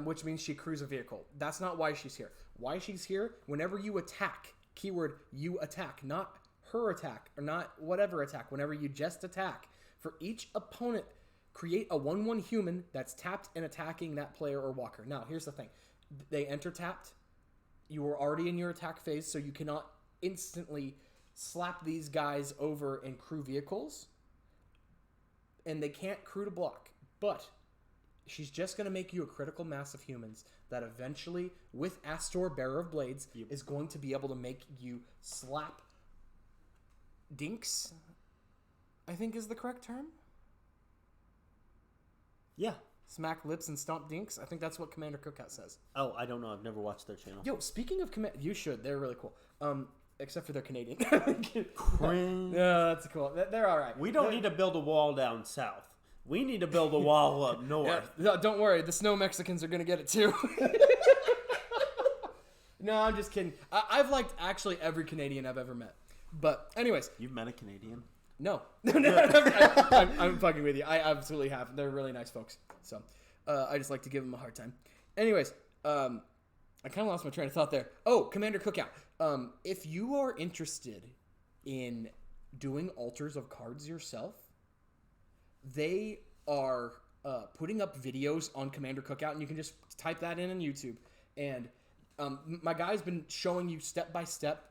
Which means she crews a vehicle. That's not why she's here. Why she's here, whenever you attack, keyword, you attack, not her attack, or not whatever attack, whenever you just attack, for each opponent, create a 1/1 human that's tapped and attacking that player or walker. Now, here's the thing. They enter tapped. You are already in your attack phase, so you cannot instantly slap these guys over and crew vehicles. And they can't crew to block. But She's just going to make you a critical mass of humans that eventually, with Astor, Bearer of Blades, is going to be able to make you slap dinks, I think is the correct term. Yeah. Smack lips and stomp dinks. I think that's what Commander Cookout says. Oh, I don't know. I've never watched their channel. Yo, speaking of you should. They're really cool. Except for they're Canadian. Cringe. Yeah, that's cool. They're all right. We don't need to build a wall down south. We need to build a wall up north. Yeah, don't worry. The snow Mexicans are going to get it too. No, I'm just kidding. I've liked actually every Canadian I've ever met. But anyways. You've met a Canadian? No. I'm fucking with you. I absolutely have. They're really nice folks. So I just like to give them a hard time. Anyways, I kind of lost my train of thought there. Oh, Commander Cookout. If you are interested in doing altars of cards yourself, they are putting up videos on Commander Cookout, and you can just type that in on YouTube. And my guy's been showing you step-by-step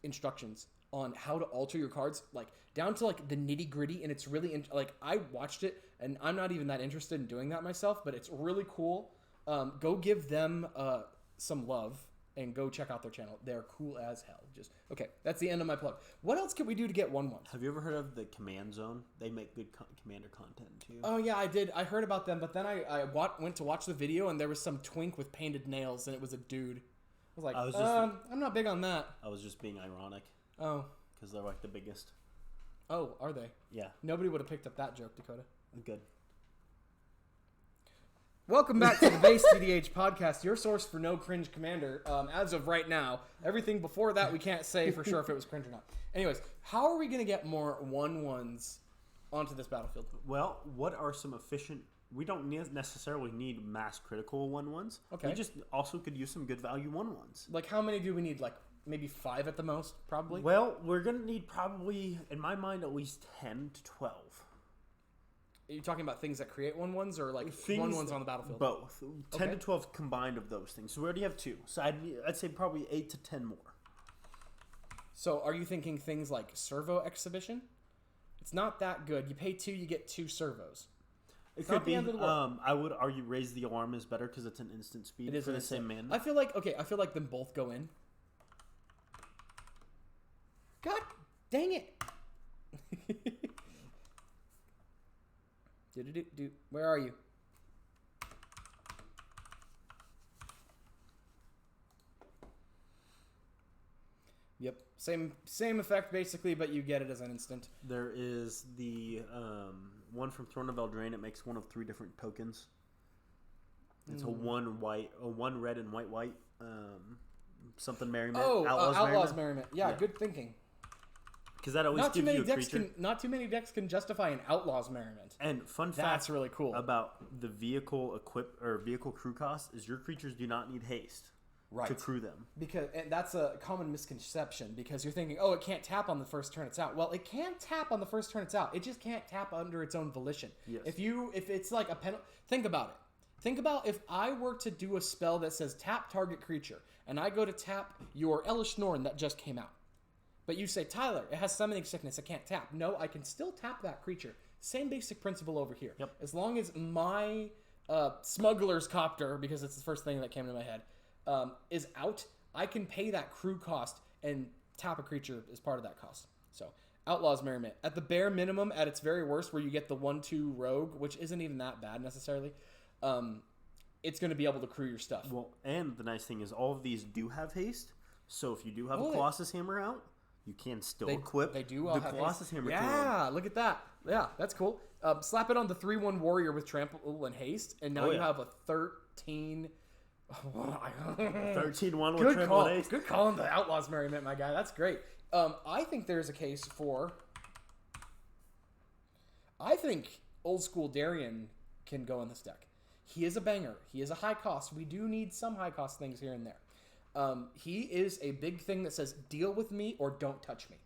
instructions on how to alter your cards, like down to like the nitty-gritty. And it's really like I watched it, and I'm not even that interested in doing that myself, but it's really cool. Go give them some love and go check out their channel. They're cool as hell. Just okay. That's the end of my plug. What else can we do to get 1/1? Have you ever heard of the Command Zone? They make good Commander content too. Oh yeah, I did. I heard about them, but then I went to watch the video, and there was some twink with painted nails, and it was a dude. I was like, I'm not big on that. I was just being ironic. Oh. Because they're like the biggest. Oh, are they? Yeah. Nobody would have picked up that joke, Dakota. Good. Welcome back to the Base CDH podcast, your source for no cringe commander. As of right now, everything before that we can't say for sure if it was cringe or not. Anyways, how are we going to get more 1/1s onto this battlefield? Well, what are some efficient... We don't necessarily need mass critical 1/1s. Okay. We just also could use some good value 1/1s. Like how many do we need? Like maybe 5 at the most, probably? Well, we're going to need probably, in my mind, at least 10 to 12. Are you talking about things that create 1/1s or like 1/1s on the battlefield? Both. 10 Okay. to 12 combined of those things. So we already have 2. So I'd say probably 8 to 10 more. So are you thinking things like servo exhibition? It's not that good. You pay 2, you get 2 servos. It could be. I would argue raise the alarm is better because it's an instant speed for the same man. I feel like them both go in. God dang it. Where are you? Yep, same effect basically, but you get it as an instant. There is the one from Throne of Eldraine. It makes one of 3 different tokens. It's a one red and white. Something merriment. Oh, Outlaws merriment. Yeah, good thinking. Because that always gives you a creature. Not too many decks can justify an Outlaws merriment. And fun fact, that's really cool about the vehicle vehicle crew cost is your creatures do not need haste to crew them. And that's a common misconception because you're thinking, oh, it can't tap on the first turn it's out. Well, it can tap on the first turn it's out. It just can't tap under its own volition. Yes. If it's like a penalty, think about it. Think about if I were to do a spell that says tap target creature, and I go to tap your Elish Norn that just came out. But you say, Tyler, it has summoning sickness, it can't tap. No, I can still tap that creature. Same basic principle over here. Yep. As long as my smuggler's copter, because it's the first thing that came to my head, is out, I can pay that crew cost and tap a creature as part of that cost. So, Outlaws Merriment. At the bare minimum, at its very worst, where you get the 1/2 rogue, which isn't even that bad necessarily, it's going to be able to crew your stuff. Well, and the nice thing is all of these do have haste. So if you do have a Colossus Hammer out, you can still equip the Colossus Hammer. Yeah, look at that. Yeah, that's cool. Slap it on the 3/1 warrior with trample and haste, and now you have a 13... 13-1 with trample and haste. Good call on the Outlaws Merriment, my guy. That's great. I think there's a case for... I think old school Darien can go in this deck. He is a banger. He is a high cost. We do need some high cost things here and there. He is a big thing that says, deal with me or don't touch me.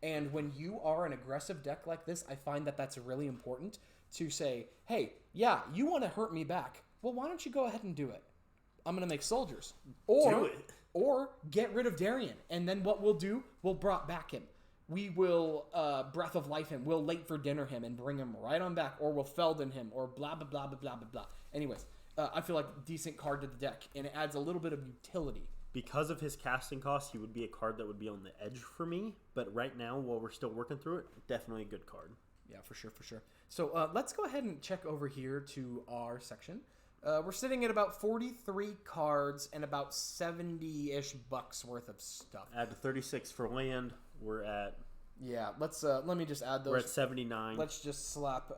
And when you are an aggressive deck like this, I find that that's really important to say, hey, yeah, you want to hurt me back. Well, why don't you go ahead and do it? I'm going to make soldiers. Or get rid of Darien. And then what we'll do, we'll brought back him. we will Breath of Life him, we'll late for dinner him and bring him right on back, or we'll Felden him, or blah, blah, blah, blah, blah, blah, blah. Anyways, I feel like decent card to the deck, and it adds a little bit of utility. Because of his casting cost, he would be a card that would be on the edge for me. But right now, while we're still working through it, definitely a good card. Yeah, for sure, for sure. So let's go ahead and check over here to our section. We're sitting at about 43 cards and about 70-ish bucks worth of stuff. Add to 36 for land. We're at... Yeah, let me just add those. We're at 79. Let's just slap...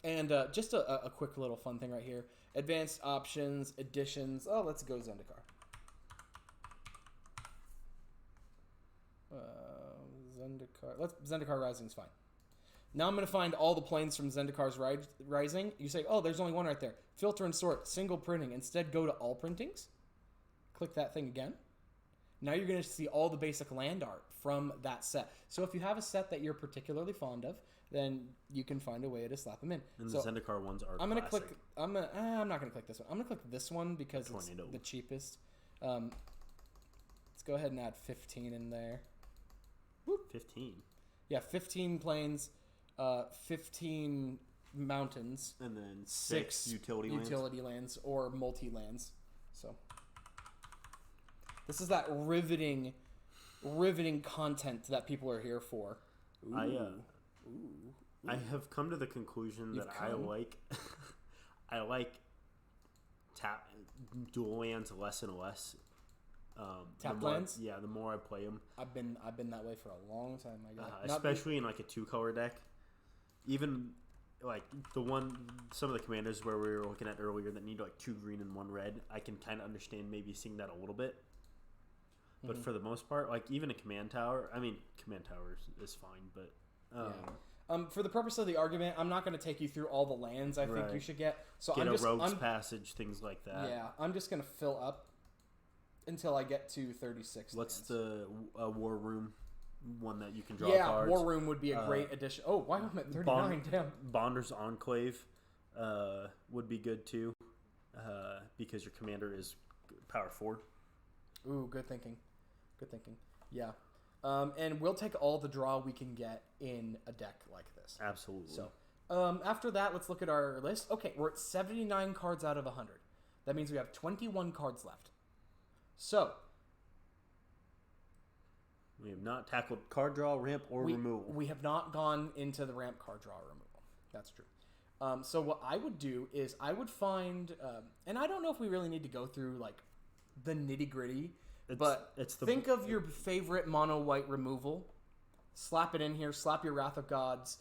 And just a quick little fun thing right here. Advanced options, additions. Oh, let's go Zendikar. Zendikar Rising's fine. Now I'm going to find all the planes from Zendikar's Rising. You say, oh, there's only one right there. Filter and sort, single printing. Instead, go to all printings. Click that thing again. Now you're going to see all the basic land art from that set. So if you have a set that you're particularly fond of, then you can find a way to slap them in. And so the Zendikar ones are I'm going to classic. click... I'm not going to click this one. I'm going to click this one because it's the cheapest. Let's go ahead and add 15 in there. Whoop. 15? Yeah, 15 planes, 15 mountains. And then 6 utility lands or multi-lands. So this is that riveting content that people are here for. Ooh. I have come to the conclusion that I like tap dual lands less and less. Tap lands? Yeah, the more I play them. I've been that way for a long time, my God. Especially in like a 2-color deck. Even like some of the commanders where we were looking at earlier that need like 2 green and 1 red, I can kind of understand maybe seeing that a little bit. But for the most part, like even a command tower, command tower is fine, but for the purpose of the argument, I'm not going to take you through all the lands I think you should get. So get a rogue's passage, things like that. Yeah, I'm just going to fill up until I get to 36. What's the War Room one that you can draw Yeah, cards? War Room would be a great addition. Oh, wow, I'm at 39. Damn. Bonder's Enclave would be good too, because your commander is power 4. Ooh, good thinking. Good thinking. Yeah. And we'll take all the draw we can get in a deck like this. Absolutely. So, after that, let's look at our list. Okay, we're at 79 cards out of 100. That means we have 21 cards left. So, we have not tackled card draw, ramp, or removal. We have not gone into the ramp card draw removal. That's true. So what I would do is I would find, and I don't know if we really need to go through like the nitty gritty, but think of your favorite mono white removal, slap it in here, slap your Wrath of Gods.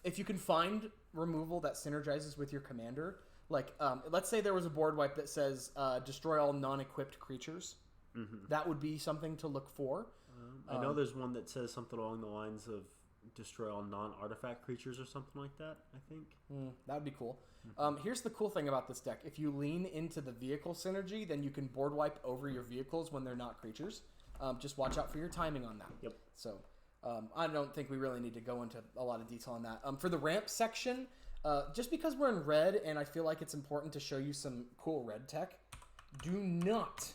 If you can find removal that synergizes with your commander, like let's say there was a board wipe that says destroy all non-equipped creatures. Mm-hmm. That would be something to look for. I know there's one that says something along the lines of destroy all non-artifact creatures or something like that, I think. That would be cool. Here's the cool thing about this deck. If you lean into the vehicle synergy, then you can board wipe over your vehicles when they're not creatures. Just watch out for your timing on that. Yep. So I don't think we really need to go into a lot of detail on that. For the ramp section, just because we're in red and I feel like it's important to show you some cool red tech, do not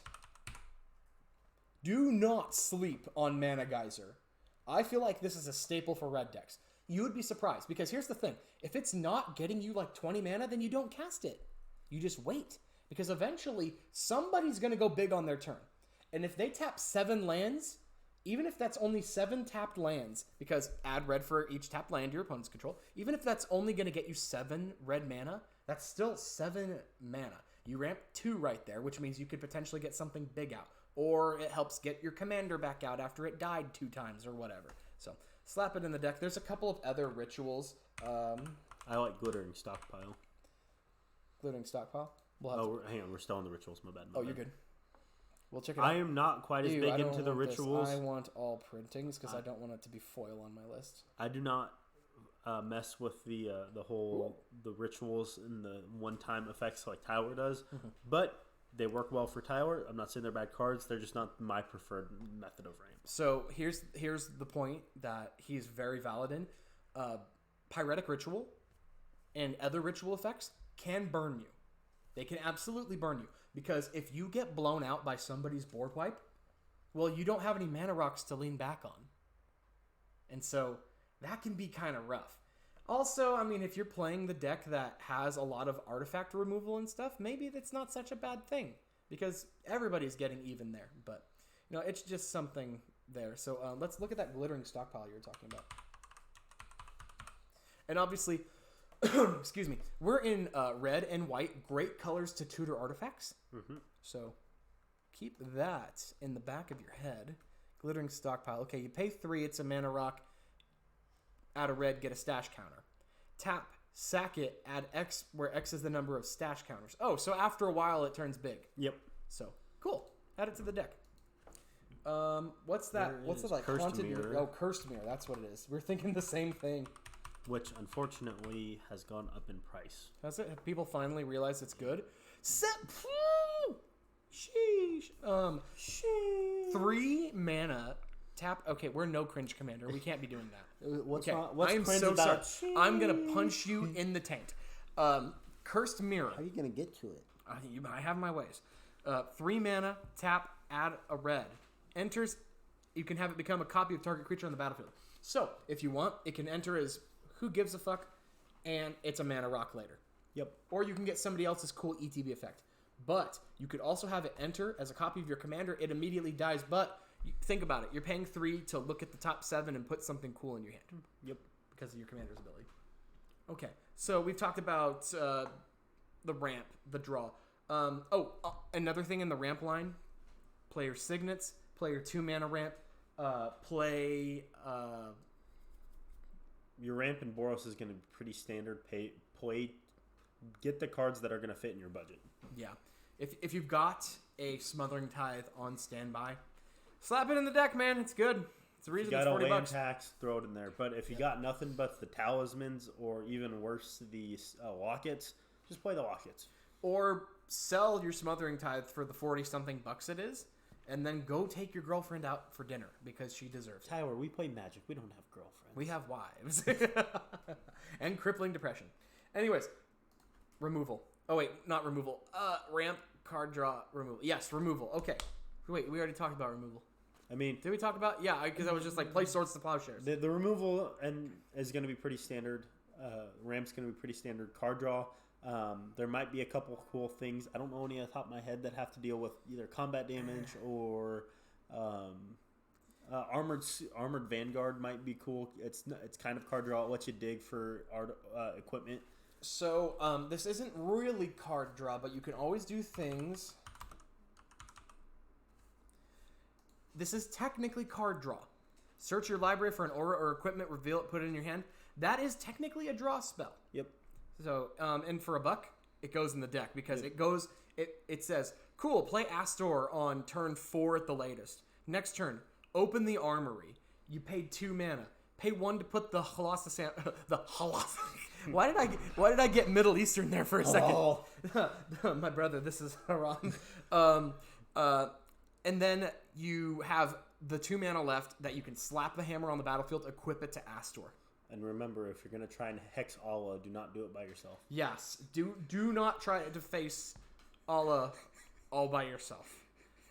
sleep on Mana Geyser. I feel like this is a staple for red decks. You would be surprised, because here's the thing. If it's not getting you like 20 mana, then you don't cast it. You just wait, because eventually somebody's going to go big on their turn. And if they tap 7 lands, even if that's only 7 tapped lands, because add red for each tapped land your opponents control, even if that's only going to get you 7 red mana, that's still 7 mana. You ramp 2 right there, which means you could potentially get something big out. Or it helps get your commander back out after it died 2 times or whatever. So, slap it in the deck. There's a couple of other rituals. I like Glittering Stockpile. Glittering Stockpile? Hang on. We're still on the rituals. My bad. You're good. We'll check it out. I am not quite as big into the rituals. I want all printings because I don't want it to be foil on my list. I do not mess with the rituals and the one-time effects like Tyler does. Mm-hmm. But they work well for Tyler. I'm not saying they're bad cards. They're just not my preferred method of ramp. So here's the point that he's very valid in. Pyretic Ritual and other ritual effects can burn you. They can absolutely burn you. Because if you get blown out by somebody's board wipe, well, you don't have any mana rocks to lean back on. And so that can be kind of rough. Also, I mean, if you're playing the deck that has a lot of artifact removal and stuff, maybe that's not such a bad thing. Because everybody's getting even there. But, you know, it's just something there. So let's look at that glittering stockpile you were talking about. And obviously, excuse me, we're in red and white, great colors to tutor artifacts. Mm-hmm. So keep that in the back of your head. Glittering stockpile. Okay, you pay 3, it's a mana rock. Add a red, get a stash counter. Tap, sack it, add X, where X is the number of stash counters. Oh, so after a while it turns big. Yep. So, cool. Add it to the deck. What's that? What's it like? Cursed Haunted Mirror. Oh, Cursed Mirror. That's what it is. We're thinking the same thing. Which, unfortunately, has gone up in price. Has it? Have people finally realized it's good? Sheesh. 3 mana. Tap. Okay, we're no cringe commander. We can't be doing that. What's okay. wrong? What's I'm cringe so about? sorry. I'm gonna punch you in the taint. Cursed Mirror. How are you gonna get to it? I have my ways. 3 mana. Tap. Add a red. Enters. You can have it become a copy of target creature on the battlefield. So if you want, it can enter as who gives a fuck, and it's a mana rock later. Yep. Or you can get somebody else's cool ETB effect. But you could also have it enter as a copy of your commander. It immediately dies, but think about it. You're paying 3 to look at the top 7 and put something cool in your hand. Yep. Because of your commander's ability. Okay. So we've talked about the ramp, the draw. Another thing in the ramp line. Player signets. Player 2 mana ramp. Play... Your ramp in Boros is going to be pretty standard. Play. Get the cards that are going to fit in your budget. Yeah. If you've got a Smothering Tithe on standby, slap it in the deck, man. It's good. It's the reason it's $40. Got a land tax, throw it in there. But if you got nothing but the talismans, or even worse, the lockets, just play the lockets. Or sell your Smothering Tithe for the 40-something bucks it is, and then go take your girlfriend out for dinner because she deserves it. Tyler, we play Magic. We don't have girlfriends. We have wives. And crippling depression. Anyways, removal. Oh, wait, not removal. Ramp, card draw, removal. Yes, removal. Okay. Wait, we already talked about removal. I mean... Did we talk about... Yeah, because I was just like, play Swords to Plowshares. The removal is going to be pretty standard. Ramp's going to be pretty standard. Card draw. There might be a couple cool things. I don't know any off the top of my head that have to deal with either combat damage or... Armored Vanguard might be cool. It's kind of card draw. It lets you dig for equipment. So this isn't really card draw, but you can always do things. This is technically card draw. Search your library for an aura or equipment, reveal it, put it in your hand. That is technically a draw spell. Yep. So and for $1, it goes in the deck because it goes. It says, cool, play Astor on turn 4 at the latest. Next turn. Open the armory. You paid 2 mana. Pay 1 to put the Holothus. Why did I get Middle Eastern there for a second? Oh. My brother, this is haram. And then you have the 2 mana left that you can slap the hammer on the battlefield, equip it to Astor. And remember, if you're going to try and hex Allah, do not do it by yourself. Yes. Do not try to face Allah all by yourself.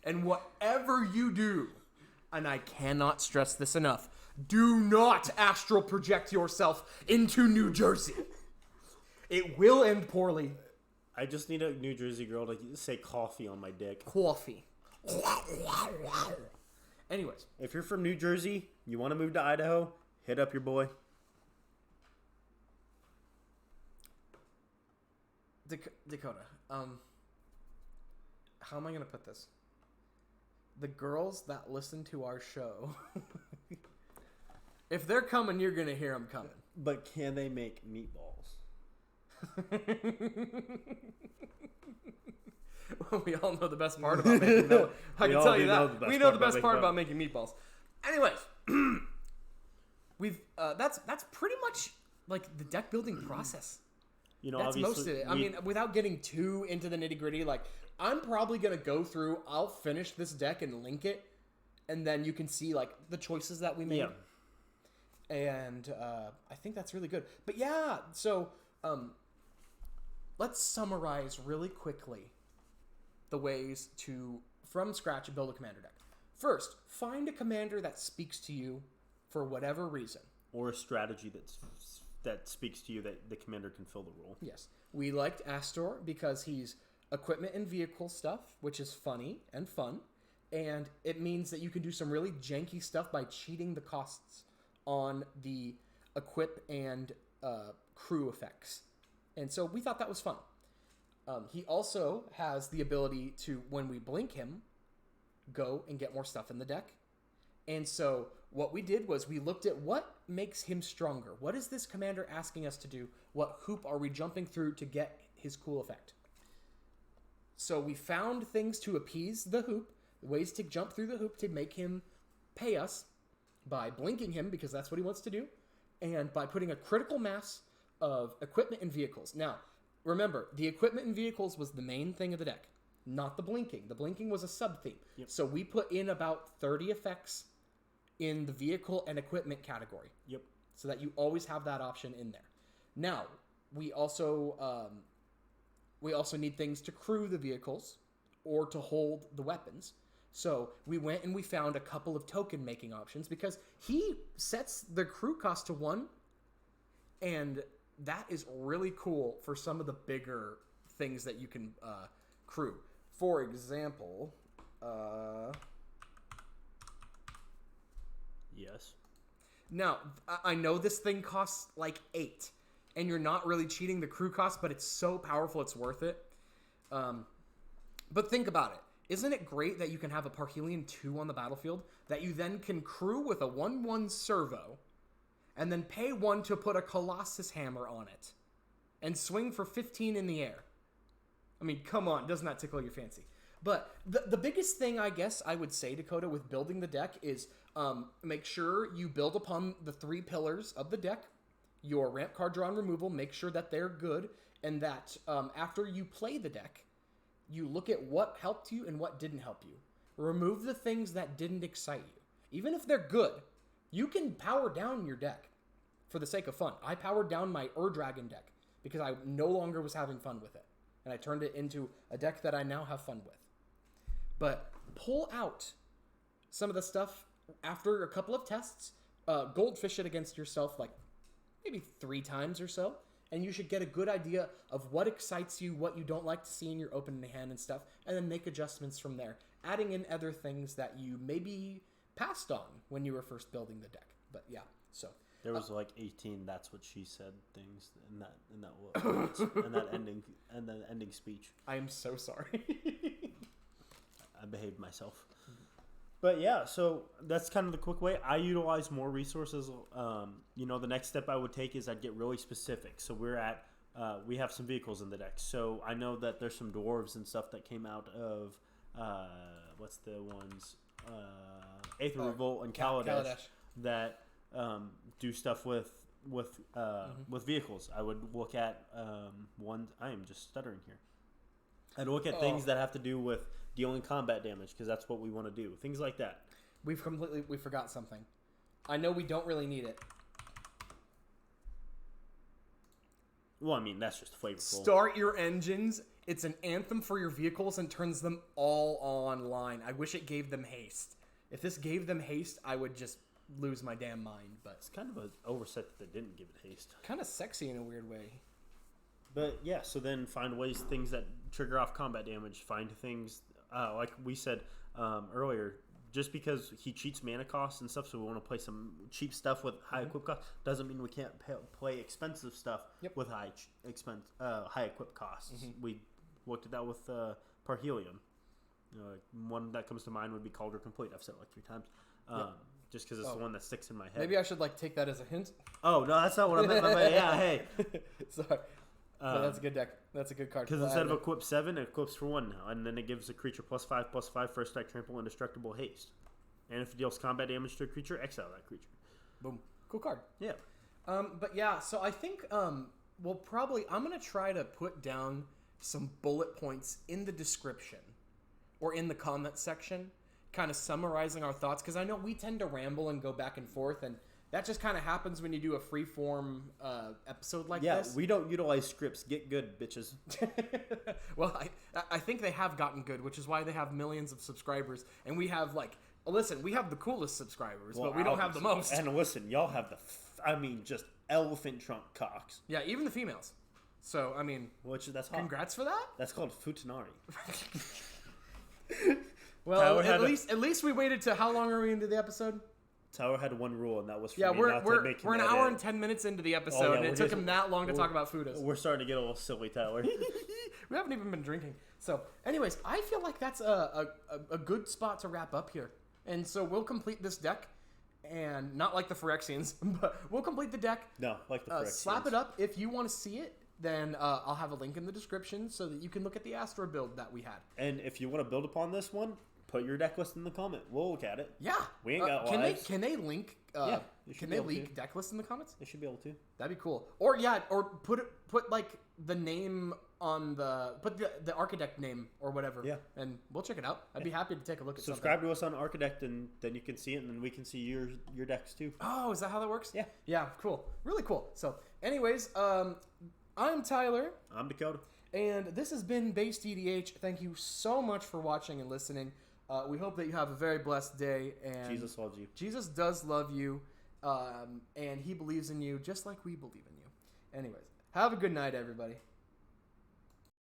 And whatever you do, and I cannot stress this enough, do not astral project yourself into New Jersey. It will end poorly. I just need a New Jersey girl to say coffee on my dick. Coffee. Anyways. If you're from New Jersey, you want to move to Idaho, hit up your boy. Dakota. How am I going to put this? The girls that listen to our show, if they're coming, you're going to hear them coming. But can they make meatballs? Well, we all know the best part about making meatballs. I can tell you that. We know the best part about making meatballs. Anyways, that's pretty much like the deck building process. You know, that's most of it. I mean, without getting too into the nitty gritty, like I'm probably gonna go through. I'll finish this deck and link it, and then you can see like the choices that we made. Yeah. And I think that's really good. But yeah, so let's summarize really quickly the ways to, from scratch, build a commander deck. First, find a commander that speaks to you for whatever reason. Or a strategy that speaks to you that the commander can fill the role. Yes. We liked Astor because he's equipment and vehicle stuff, which is funny and fun. And it means that you can do some really janky stuff by cheating the costs on the equip and crew effects. And so we thought that was fun. He also has the ability to, when we blink him, go and get more stuff in the deck. And so what we did was we looked at what makes him stronger. What is this commander asking us to do? What hoop are we jumping through to get his cool effect? So we found things to appease the hoop, ways to jump through the hoop to make him pay us by blinking him, because that's what he wants to do, and by putting a critical mass of equipment and vehicles. Now, remember, the equipment and vehicles was the main thing of the deck, not the blinking. The blinking was a sub-theme. Yep. So we put in about 30 effects in the vehicle and equipment category. Yep. So that you always have that option in there. Now, we also need things to crew the vehicles or to hold the weapons. So we went and we found a couple of token making options because he sets the crew cost to 1, and that is really cool for some of the bigger things that you can crew. For example, yes. Now, I know this thing costs like 8, and you're not really cheating the crew cost, but it's so powerful it's worth it. But think about it. Isn't it great that you can have a Parhelion 2 on the battlefield that you then can crew with a 1/1 servo and then pay 1 to put a Colossus hammer on it and swing for 15 in the air? I mean, come on. Doesn't that tickle your fancy? But the biggest thing, I guess, I would say, Dakota, with building the deck is make sure you build upon the 3 pillars of the deck. Your ramp card draw and removal, make sure that they're good, and that after you play the deck, you look at what helped you and what didn't help you. Remove the things that didn't excite you. Even if they're good, you can power down your deck for the sake of fun. I powered down my Dragon deck because I no longer was having fun with it. And I turned it into a deck that I now have fun with. But pull out some of the stuff after a couple of tests. Goldfish it against yourself like maybe 3 times or so. And you should get a good idea of what excites you, what you don't like to see in your opening hand and stuff, and then make adjustments from there, adding in other things that you maybe passed on when you were first building the deck. But yeah, so there was like 18 "that's what she said" things in that ending speech. I am so sorry. I behaved myself. But yeah, so that's kind of the quick way. I utilize more resources. The next step I would take is I'd get really specific. So we have some vehicles in the deck. So I know that there's some dwarves and stuff that came out of, what's the ones? Aether Revolt and Kaladesh that do stuff with vehicles. I would look at I am just stuttering here. I'd look at things that have to do with dealing combat damage because that's what we want to do. Things like that. We forgot something. I know we don't really need it. Well, I mean, that's just flavorful. Start your engines. It's an anthem for your vehicles and turns them all online. I wish it gave them haste. If this gave them haste, I would just lose my damn mind. But it's kind of an oversight that they didn't give it haste. Kind of sexy in a weird way. But yeah, so then find things that trigger off combat damage. Find things, like we said earlier, just because he cheats mana costs and stuff, so we want to play some cheap stuff with high equip costs, doesn't mean we can't play expensive stuff with high equip costs. We looked at that with Parhelion. One that comes to mind would be Calder Complete. I've said it like 3 times. Just because it's the one that sticks in my head. Maybe I should take that as a hint. Oh, no, that's not what I meant. Yeah, hey. Sorry. But that's a good deck. That's a good card. Because instead of equip 7, it equips for 1 now. And then it gives a creature +5/+5 first strike, trample, indestructible, haste. And if it deals combat damage to a creature, exile that creature. Boom. Cool card. Yeah. But yeah, so I think I'm going to try to put down some bullet points in the description or in the comment section, kind of summarizing our thoughts. Because I know we tend to ramble and go back and forth. And that just kind of happens when you do a freeform episode like Yeah, this. we don't utilize scripts. Get good, bitches. Well, I think they have gotten good, which is why they have millions of subscribers, and we have like, listen, we have the coolest subscribers, but we don't have the most. And listen, y'all have just elephant trunk cocks. Yeah, even the females. So I mean, That's hot. congrats for that. That's called futanari. Well, at least we waited to how long are we into the episode? Tower had one rule, and that was for Yeah, me we're not to make him an edit. hour and 10 minutes into the episode, and it took him that long to talk about food. We're starting to get a little silly, Tower. We haven't even been drinking. So, anyways, I feel like that's a good spot to wrap up here. And so we'll complete this deck, and not like the Phyrexians, but we'll complete the deck. No, like the Phyrexians. Slap it up. If you want to see it, then I'll have a link in the description so that you can look at the Astor build that we had. And if you want to build upon this one, put your deck list in the comment. We'll look at it. Yeah. We ain't got can lives. they link? Yeah, can they leak deck lists in the comments? They should be able to. That'd be cool. Or put like the name on the architect name or whatever. Yeah. And we'll check it out. I'd be happy to take a look at Subscribe to us on Architect, and then you can see it, and then we can see your decks too. Oh, is that how that works? Yeah. Yeah, cool. Really cool. So, anyways, I'm Tyler. I'm Dakota. And this has been Base DDH. Thank you so much for watching and listening. We hope that you have a very blessed day. And Jesus loves you. Jesus does love you, and he believes in you just like we believe in you. Anyways, have a good night, everybody.